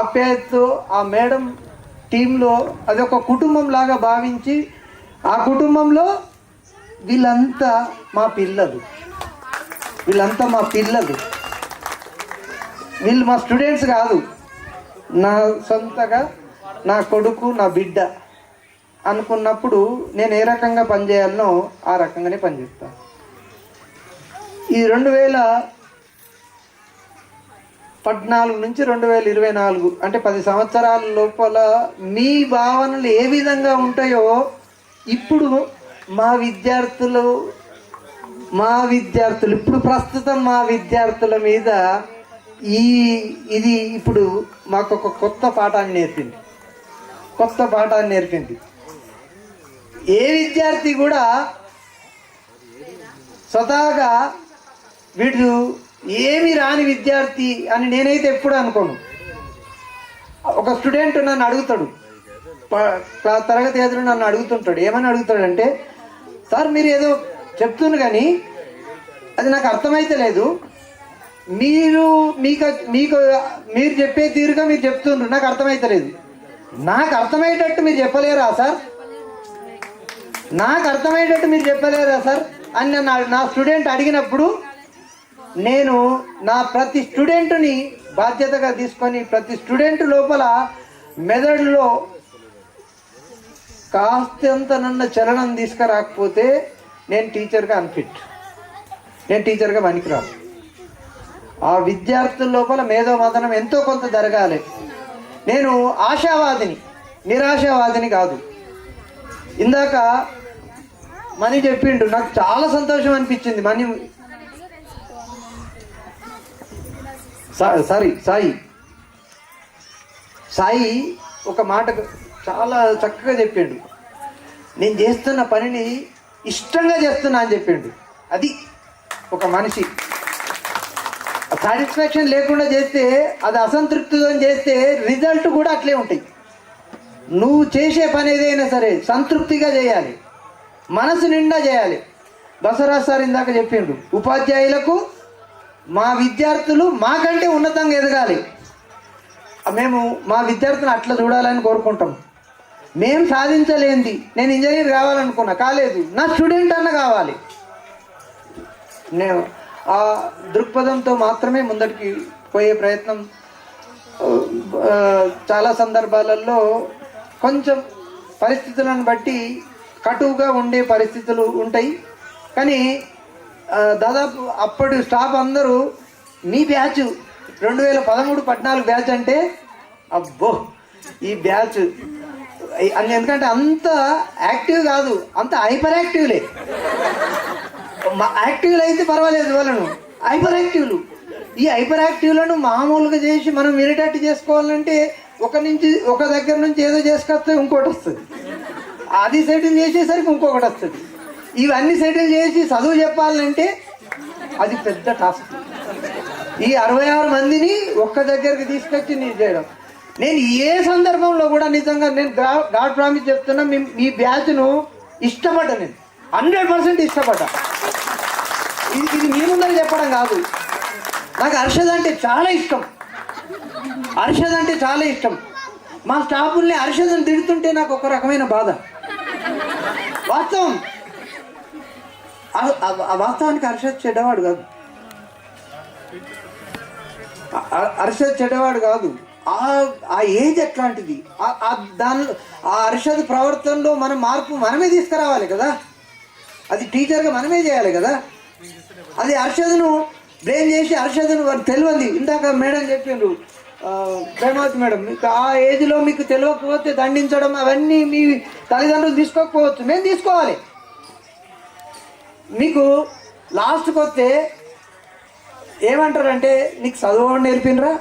ఆప్యాయతతో ఆ మేడం టీంలో అదొక కుటుంబం లాగా భావించి, ఆ కుటుంబంలో వీళ్ళంతా మా పిల్లలు, వీళ్ళు మా స్టూడెంట్స్ కాదు, నా సొంతగా నా కొడుకు నా బిడ్డ అనుకున్నప్పుడు నేను ఏ రకంగా పనిచేయాలనో ఆ రకంగానే పనిచేస్తాను. ఈ 2014 నుంచి 2024 అంటే 10 సంవత్సరాల లోపల మీ భావనలు ఏ విధంగా ఉంటాయో ఇప్పుడు మా విద్యార్థులు ఇప్పుడు ప్రస్తుతం మా విద్యార్థుల మీద ఇది ఇప్పుడు మాకు ఒక కొత్త పాఠాన్ని నేర్పింది. ఏ విద్యార్థి కూడా స్వతహాగా వీడు ఏమి రాని విద్యార్థి అని నేనైతే ఎప్పుడు అనుకోను. ఒక స్టూడెంట్ నన్ను అడుగుతాడు, తరగతి గదిలో నన్ను అడుగుతుంటాడు. ఏమని అడుగుతాడంటే, సార్ మీరు ఏదో చెప్తున్నారు కానీ అది నాకు అర్థమైతే లేదు, మీరు చెప్పే తీరుగా మీరు చెప్తున్నారు, నాకు అర్థమైతలేదు. నాకు అర్థమయ్యేటట్టు మీరు చెప్పలేరా సార్ అని నా స్టూడెంట్ అడిగినప్పుడు నేను నా ప్రతి స్టూడెంట్ని బాధ్యతగా తీసుకొని ప్రతి స్టూడెంట్ లోపల మెదడులో కాస్తంత నన్న చలనం తీసుకురాకపోతే నేను టీచర్గా అన్ఫిట్, నేను టీచర్గా పనికిరాను. ఆ విద్యార్థుల లోపల మేధోమథనం ఎంతో కొంత జరగాలి. నేను ఆశావాదిని, నిరాశావాదిని కాదు. ఇందాక మనీ చెప్పిండు, నాకు చాలా సంతోషం అనిపించింది. మనీ సాయి ఒక మాట చాలా చక్కగా చెప్పిండు, నేను చేస్తున్న పనిని ఇష్టంగా చేస్తున్నా అని చెప్పిండు. అది ఒక మనిషి సాటిస్ఫాక్షన్ లేకుండా చేస్తే, అది అసంతృప్తితో చేస్తే రిజల్ట్ కూడా అట్లే ఉంటాయి. నువ్వు చేసే పని ఏదైనా సరే సంతృప్తిగా చేయాలి, మనసు నిండా చేయాలి. బసవరాజ్ సార్ ఇందాక చెప్పిండు, ఉపాధ్యాయులకు మా విద్యార్థులు మాకంటే ఉన్నతంగా ఎదగాలి. మేము మా విద్యార్థులను అట్లా చూడాలని కోరుకుంటాం. మేము సాధించలేంది, నేను ఇంజనీర్ కావాలనుకున్నా, కాలేదు, నా స్టూడెంట్ అన్న కావాలి. నేను ఆ దృక్పథంతో మాత్రమే ముందటికి పోయే ప్రయత్నం. చాలా సందర్భాలలో కొంచెం పరిస్థితులను బట్టి కటువుగా ఉండే పరిస్థితులు ఉంటాయి. కానీ దాదాపు అప్పటి స్టాఫ్ అందరూ మీ బ్యాచ్ 2013-14 బ్యాచ్ అంటే అబ్బో ఈ బ్యాచ్ ఎందుకంటే అంత యాక్టివ్ కాదు, అంత హైపర్ యాక్టివ్లే. యాక్టివ్లు అయితే పర్వాలేదు, వాళ్ళను హైపర్ యాక్టివ్లు. ఈ హైపర్ యాక్టివ్లను మామూలుగా చేసి మనం ఇరిటేట్ చేసుకోవాలంటే ఒక దగ్గర నుంచి ఏదో చేసుకొస్తే ఇంకోటి వస్తుంది, అది సెటిల్ చేసేసరికి ఇంకొకటి వస్తుంది. ఇవన్నీ సెటిల్ చేసి చదువు చెప్పాలంటే అది పెద్ద టాస్క్. ఈ 66 మందిని ఒక్క దగ్గరికి తీసుకొచ్చి నేను చేయడం, నేను ఏ సందర్భంలో కూడా నిజంగా నేను గాడ్ ప్రామిస్ చెప్తున్నా, మీ బ్యాచ్ను ఇష్టపడ్డా, నేను 100% ఇష్టపడ్డా. ఇది మీ ముందర చెప్పడం కాదు. నాకు అర్షద్ అంటే చాలా ఇష్టం, అర్షద్ అంటే చాలా ఇష్టం. మా స్టాఫుల్ని అర్షద్ని తిడుతుంటే నాకు ఒక రకమైన బాధ. వాస్తవం, వాస్తవానికి అర్షద్ చెడ్డవాడు కాదు, అర్షద్ చెడ్డవాడు కాదు. ఆ ఏజ్ ఎట్లాంటిది, దానిలో ఆ అర్షద్ ప్రవర్తనలో మనం మార్పు మనమే తీసుకురావాలి కదా, అది టీచర్గా మనమే చేయాలి కదా. అది అర్షద్ను బ్లేమ్ చేసి అర్షద్ను వారు తెలియంది. ఇందాక మేడం చెప్పిండ్రు, ప్రేమావతి మేడం, మీకు ఆ ఏజ్లో మీకు తెలియకపోతే దండించడం అవన్నీ మీ తల్లిదండ్రులు తీసుకోకపోవచ్చు, మేము తీసుకోవాలి. మీకు లాస్ట్కి వస్తే ఏమంటారంటే నీకు చదువు నేర్పినరా,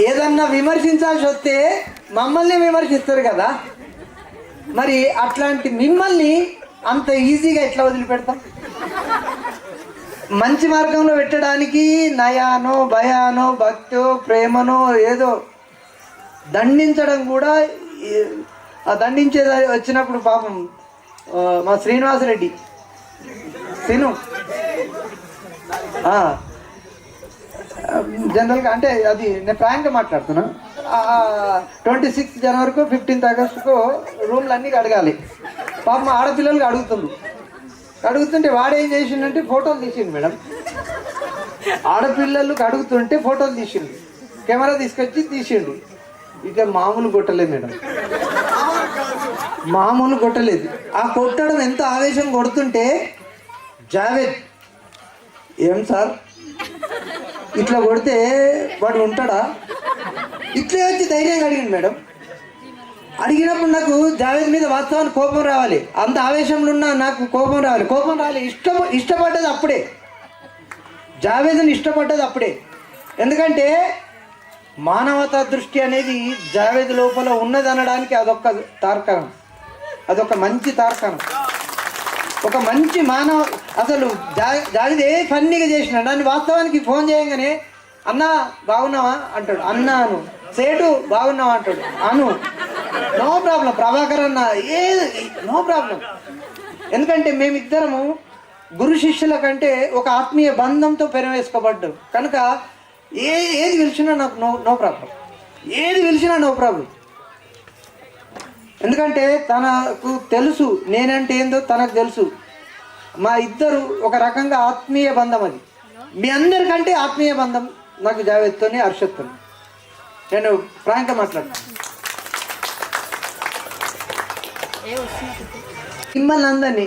ఏదన్నా విమర్శించాల్సి వస్తే మమ్మల్ని విమర్శిస్తారు కదా. మరి అట్లాంటి మిమ్మల్ని అంత ఈజీగా ఎట్లా వదిలిపెడతాం? మంచి మార్గంలో పెట్టడానికి నయానో భయానో భక్తో ప్రేమనో ఏదో దండించడం కూడా, ఆ దండించేది వచ్చినప్పుడు పాపం మా శ్రీనివాసరెడ్డి తిను జనరల్గా అంటే అది నేను ప్రాంక్గా మాట్లాడుతున్నా. 26 జనవరికో 15 ఆగస్టుకో రూమ్లు అన్నీ అడగాలి. పాపం ఆడపిల్లలకి అడుగుతుంటే వాడేం చేసిండంటే ఫోటోలు తీసిండు మేడం. ఆడపిల్లలకు అడుగుతుంటే ఫోటోలు తీసిండు, కెమెరా తీసుకొచ్చి తీసిండు. ఇక మామూలు కొట్టలేదు మేడం, మామూలు కొట్టలేదు. ఆ కొట్టడం ఎంత ఆవేశం కొడుతుంటే జావేద్ ఏం సార్ ఇట్లా కొడితే వాడు ఉంటాడా, ఇట్లే వచ్చి ధైర్యంగా అడిగింది మేడం. అడిగినప్పుడు నాకు జావేద్ మీద వాస్తవానికి కోపం రావాలి, అంత ఆవేశంలో ఉన్నా నాకు కోపం రావాలి. ఇష్టపడ్డది అప్పుడే, జావేద్ని ఇష్టపడ్డది అప్పుడే. ఎందుకంటే మానవతా దృష్టి అనేది జావేద్ లోపల ఉన్నది అనడానికి అదొక తార్కాణం, అదొక మంచి తార్కాణం. ఒక మంచి మానవ, అసలు జావేద్ ఏ ఫన్నీగా చేసినాడు. దాన్ని వాస్తవానికి ఫోన్ చేయగానే అన్నా బాగున్నావా అంటాడు, అన్నాను. సేటు బాగున్నావా అంటాడు, అను. No problem. ప్రభాకర్ అన్న నో ప్రాబ్లం. ఎందుకంటే మేమిద్దరము గురు శిష్యుల కంటే ఒక ఆత్మీయ బంధంతో పెనవేసుకోబడ్డాం కనుక ఏది పిలిచినా నాకు నో ప్రాబ్లం, ఏది పిలిచినా నో ప్రాబ్లం. ఎందుకంటే తనకు తెలుసు నేనంటే ఏందో తనకు తెలుసు. మా ఇద్దరు ఒక రకంగా ఆత్మీయ బంధం, అది మీ అందరికంటే ఆత్మీయ బంధం నాకు జావేద్తోనే హర్షత్తో. నేను ఫ్రాంక్గా మాట్లాడుతాను. మిమ్మల్ని అందరినీ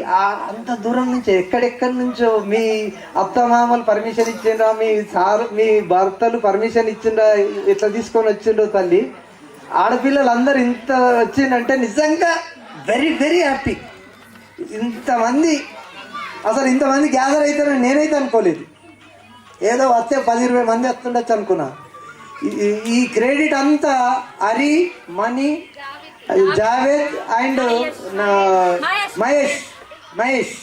అంత దూరం నుంచి ఎక్కడెక్కడి నుంచో మీ అత్తమామలు పర్మిషన్ ఇచ్చిండ్రా, మీ భర్తలు పర్మిషన్ ఇచ్చిండ్రా, ఇట్లా తీసుకొని వచ్చిండ్రో తల్లి. ఆడపిల్లలందరూ ఇంత వచ్చిందంటే నిజంగా వెరీ వెరీ హ్యాపీ. ఇంతమంది గ్యాదర్ అవుతారని నేనైతే అనుకోలేదు. ఏదో వస్తే 10-20 మంది వస్తుండొచ్చు అనుకున్నా. ఈ క్రెడిట్ అంతా హరి, మణి, జావేద్ అండ్ మహేష్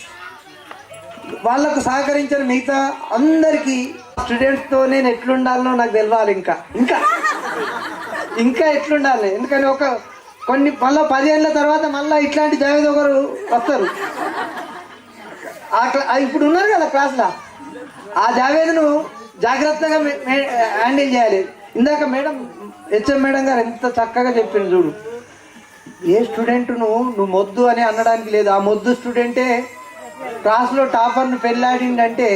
వాళ్ళకు సహకరించిన మిగతా అందరికీ. స్టూడెంట్స్తో నేను ఎట్లుండాలనో నాకు తెలియాలి, ఇంకా ఎట్లుండాలి. ఎందుకని మళ్ళీ 10 ఏళ్ళ తర్వాత మళ్ళీ ఇట్లాంటి జావేద్ ఒకరు వస్తారు. ఇప్పుడు ఉన్నారు కదా క్లాస్లో, ఆ జావేద్ను జాగ్రత్తగా హ్యాండిల్ చేయాలి. ఇందాక మేడం హెచ్ఎం మేడం గారు ఎంత చక్కగా చెప్పింది చూడు. ఏ స్టూడెంట్ నువ్వు మొద్దు అని అనడానికి లేదు, ఆ మొద్దు స్టూడెంటే క్లాస్లో టాపర్ను పెళ్ళాడిండంటే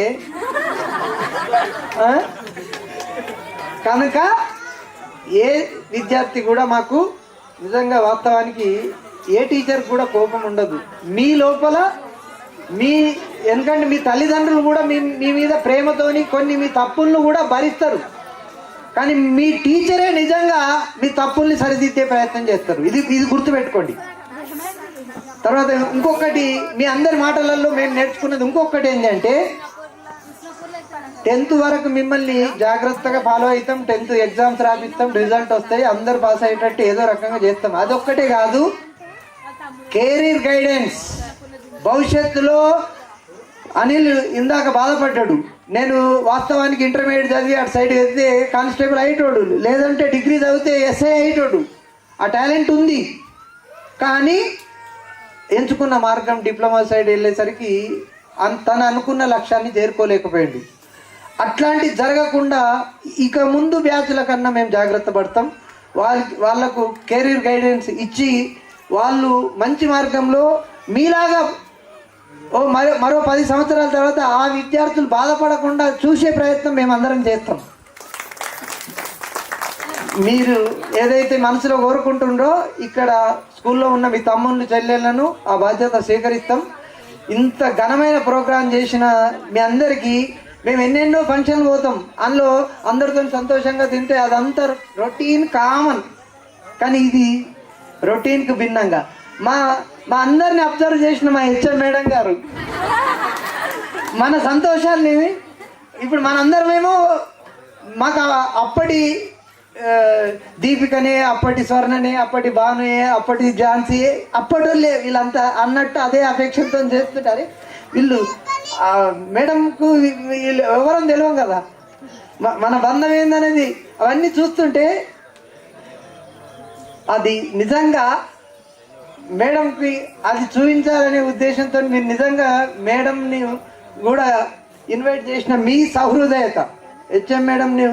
కనుక ఏ విద్యార్థి కూడా మాకు నిజంగా వాస్తవానికి ఏ టీచర్ కూడా కోపం ఉండదు. మీ లోపల ఎందుకంటే మీ తల్లిదండ్రులు కూడా మీ మీద ప్రేమతోని కొన్ని మీ తప్పులను కూడా భరిస్తారు. కానీ మీ టీచరే నిజంగా మీ తప్పుల్ని సరిదిద్దే ప్రయత్నం చేస్తారు. ఇది గుర్తుపెట్టుకోండి. తర్వాత ఇంకొకటి మీ అందరి మాటలలో మేము నేర్చుకున్నది ఇంకొకటి ఏంటంటే 10th వరకు మిమ్మల్ని జాగ్రత్తగా ఫాలో అవుతాం. 10th ఎగ్జామ్స్ రాపిస్తాం, రిజల్ట్ వస్తాయి, అందరు పాస్ అయ్యేటట్టు ఏదో రకంగా చేస్తాం. అదొక్కటే కాదు, కెరీర్ గైడెన్స్. భవిష్యత్తులో అనిల్ ఇందాక బాధపడ్డాడు. నేను వాస్తవానికి ఇంటర్మీడియట్ చదివి అటు సైడ్ వెళ్తే కానిస్టేబుల్ అయ్యేటోడు, లేదంటే డిగ్రీ చదివితే ఎస్ఐ అయ్యేటోడు. ఆ టాలెంట్ ఉంది, కానీ ఎంచుకున్న మార్గం డిప్లొమా సైడ్ వెళ్ళేసరికి తను అనుకున్న లక్ష్యాన్ని చేరుకోలేకపోయాడు. అట్లాంటి జరగకుండా ఇక ముందు బ్యాచ్ల కన్నా మేము జాగ్రత్త పడతాం. వాళ్ళకు కెరీర్ గైడెన్స్ ఇచ్చి వాళ్ళు మంచి మార్గంలో మీలాగా మరో 10 సంవత్సరాల తర్వాత ఆ విద్యార్థులు బాధపడకుండా చూసే ప్రయత్నం మేమందరం చేస్తాం. మీరు ఏదైతే మనసులో కోరుకుంటుండ్రో ఇక్కడ స్కూల్లో ఉన్న మీ తమ్ముళ్ళు చెల్లెళ్లను ఆ బాధ్యత స్వీకరిస్తాం. ఇంత ఘనమైన ప్రోగ్రాం చేసిన మీ అందరికీ మేము ఎన్నెన్నో ఫంక్షన్లు పోతాం, అందులో అందరితో సంతోషంగా తింటే అదంతా రొటీన్ కామన్. కానీ ఇది రొటీన్కి భిన్నంగా మా అందరిని అబ్జర్వ్ చేసిన మా హెచ్ఎం మేడం గారు మన సంతోషాన్ని ఇప్పుడు మనందరమేమో మాకు అప్పటి దీపికనే, అప్పటి స్వర్ణనే, అప్పటి భానుయే, అప్పటి ఝాన్సీయే, అప్పటి వాళ్ళే వీళ్ళంతా అన్నట్టు అదే అపేక్షతో చేస్తుంటారు. వీళ్ళు మేడంకు వీళ్ళు ఎవరని తెలియం కదా, మన బంధం ఏందనేది అవన్నీ చూస్తుంటే అది నిజంగా మేడంకి అది చూపించాలనే ఉద్దేశంతో మీరు నిజంగా మేడంని కూడా ఇన్వైట్ చేసిన మీ సహృదయత. హెచ్ఎం మేడంని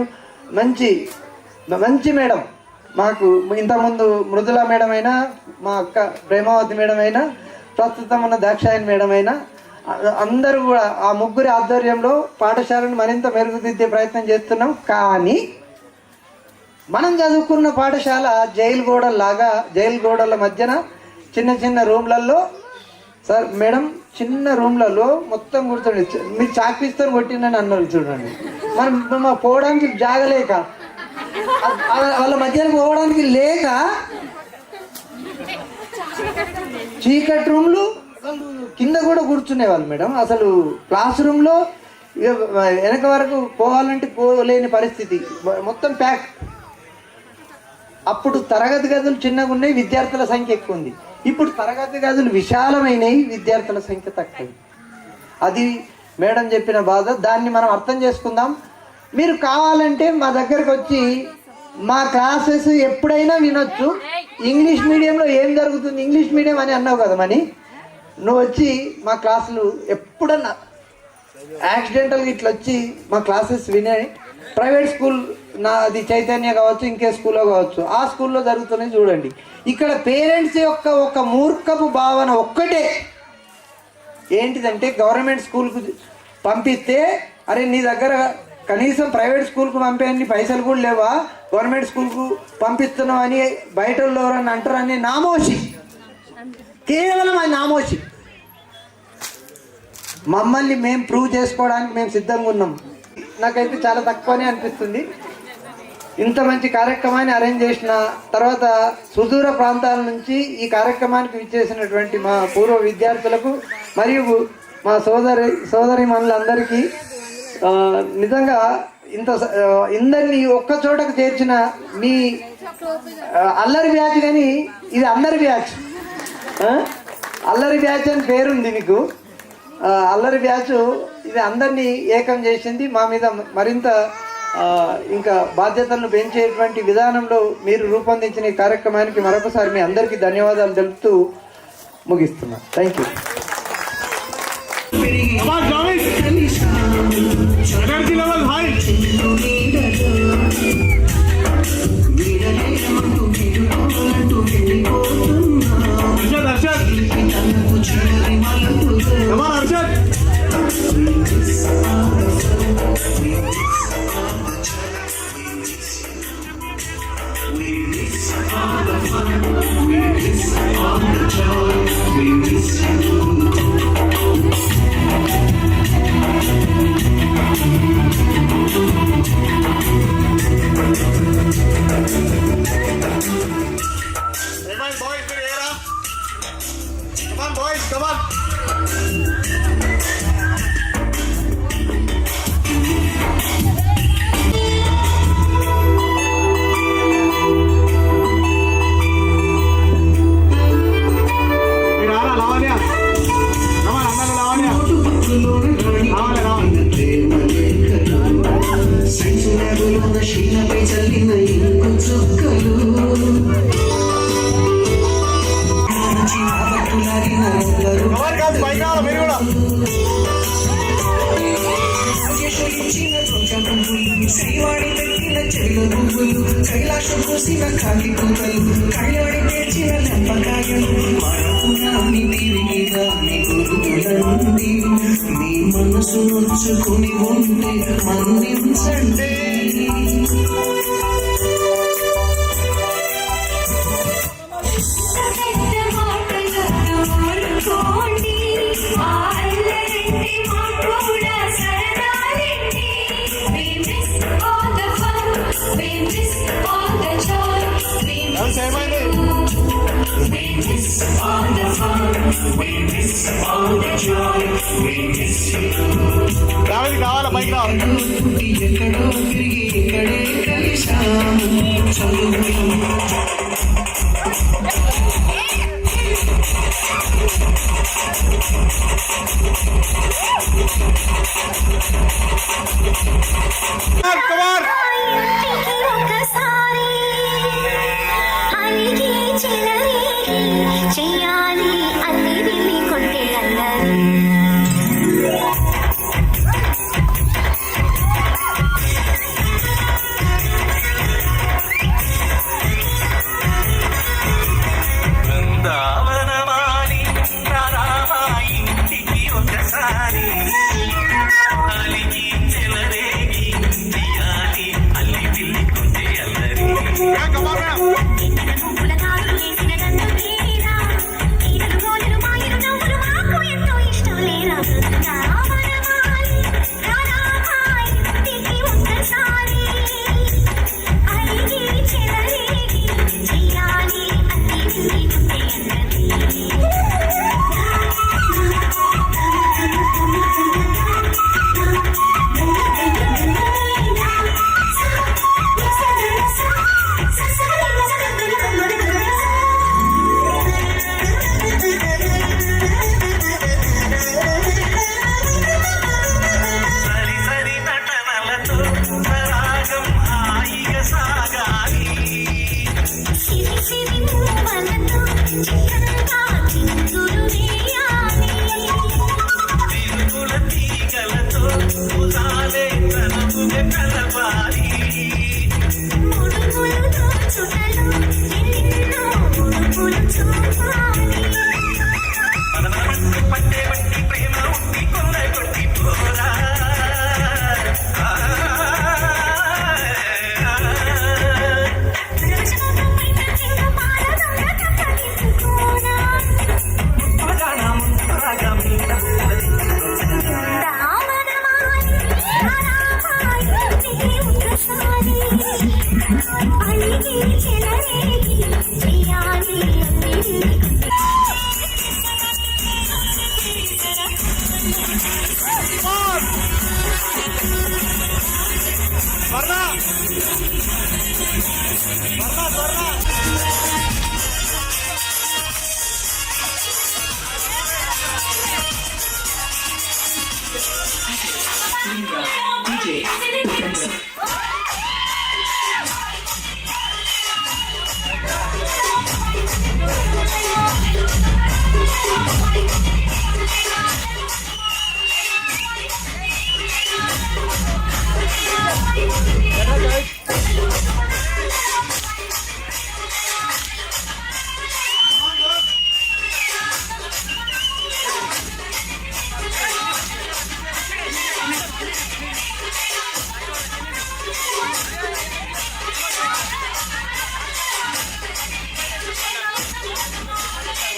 మంచి మేడం. మాకు ఇంతకుముందు మృదుల మేడం అయినా, మా అక్క ప్రేమావతి మేడం అయినా, ప్రస్తుతం ఉన్న దాక్షాయని మేడం అయినా, అందరూ కూడా ఆ ముగ్గురి ఆధ్వర్యంలో పాఠశాలను మరింత మెరుగుదిద్దే ప్రయత్నం చేస్తున్నాం. కానీ మనం చదువుకున్న పాఠశాల జైలు గోడల మధ్యన చిన్న చిన్న రూమ్లలో, సార్ మేడం చిన్న రూమ్లలో మొత్తం కూర్చొని మీరు చాక్పీస్తో కొట్టిందని అన్నారు చూడండి. మనం పోవడానికి జాగలేక, వాళ్ళ మధ్యన పోవడానికి లేక చీకటి రూమ్లు కింద కూడా కూర్చునేవాళ్ళు మేడం. అసలు క్లాస్ రూమ్లో వెనక వరకు పోవాలంటే పోలేని పరిస్థితి, మొత్తం ప్యాక్. అప్పుడు తరగతి గదులు చిన్నగా ఉన్నాయి, విద్యార్థుల సంఖ్య ఎక్కువ ఉంది. ఇప్పుడు తరగతి గదులు విశాలమైనవి, విద్యార్థుల సంఖ్య తక్కువ. అది మేడం చెప్పిన బాధ. దాన్ని మనం అర్థం చేసుకుందాం. మీరు కావాలంటే మా దగ్గరకు వచ్చి మా క్లాసెస్ ఎప్పుడైనా వినొచ్చు. ఇంగ్లీష్ మీడియంలో ఏం జరుగుతుంది, ఇంగ్లీష్ మీడియం అని అన్నావు కదా మని, నువ్వు వచ్చి మా క్లాసులు ఎప్పుడన్నా యాక్సిడెంటల్గా ఇట్లా వచ్చి మా క్లాసెస్ వినే. ప్రైవేట్ స్కూల్ అది చైతన్య కావచ్చు, ఇంకే స్కూల్లో కావచ్చు, ఆ స్కూల్లో జరుగుతున్నాయి చూడండి. ఇక్కడ పేరెంట్స్ యొక్క ఒక మూర్ఖపు భావన ఒక్కటే ఏంటిదంటే, గవర్నమెంట్ స్కూల్కు పంపిస్తే అరే నీ దగ్గర కనీసం ప్రైవేట్ స్కూల్కు పంపేయన్ని పైసలు కూడా లేవా, గవర్నమెంట్ స్కూల్కు పంపిస్తున్నావు అని బయట వాళ్ళు ఎవరన్నా అంటారని నామోషి, కేవలం అది నామోషి. మమ్మల్ని మేము ప్రూవ్ చేసుకోవడానికి మేము సిద్ధంగా ఉన్నాం. నాకైతే చాలా తక్కువనే అనిపిస్తుంది. ఇంత మంచి కార్యక్రమాన్ని అరేంజ్ చేసిన తర్వాత సుదూర ప్రాంతాల నుంచి ఈ కార్యక్రమానికి విచ్చేసినటువంటి మా పూర్వ విద్యార్థులకు మరియు మా సోదరి మనులందరికీ నిజంగా ఇందరినీ ఒక్క చోటకు చేర్చిన మీ అల్లరి బ్యాచ్. కానీ ఇది అందరి బ్యాచ్, అల్లరి బ్యాచ్ అని పేరుంది మీకు. అల్లరి బ్యాచ్ ఇది అందరినీ ఏకం చేసింది. మా మీద మరింత ఇంకా బాధ్యతలను పెంచేటువంటి విధానంలో మీరు రూపొందించిన ఈ కార్యక్రమానికి మరొకసారి మీ అందరికీ ధన్యవాదాలు తెలుపుతూ ముగిస్తున్నాను. Thank you. Come on, Arshad. పట్టులాగిన ఇచ్చిన రోజా పువ్వులు శ్రీవాణి పెట్టిన చెరుల పువ్వులు కైలాసం కోసిన కాకి కూతలు కళ్యాణి పేర్చిన లెంపకాయలు మరపురాని తిరిగి రాని గురువుల నుండి మీ మనసు నొచ్చుకుని ఉంటే మన్నించండి. ఎక్కడో తిరిగి ఇక్కడే కలిశాము చదువు చెయ్యాలి అన్ని వెళ్ళి కొంటే అల్లరి బృందావనమాని రామా ఇంటికి ఒకసారి అలిగి చెలరేగి తీయాలి అల్లి పిల్లి కొంటే అల్లరి.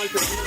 Thank you.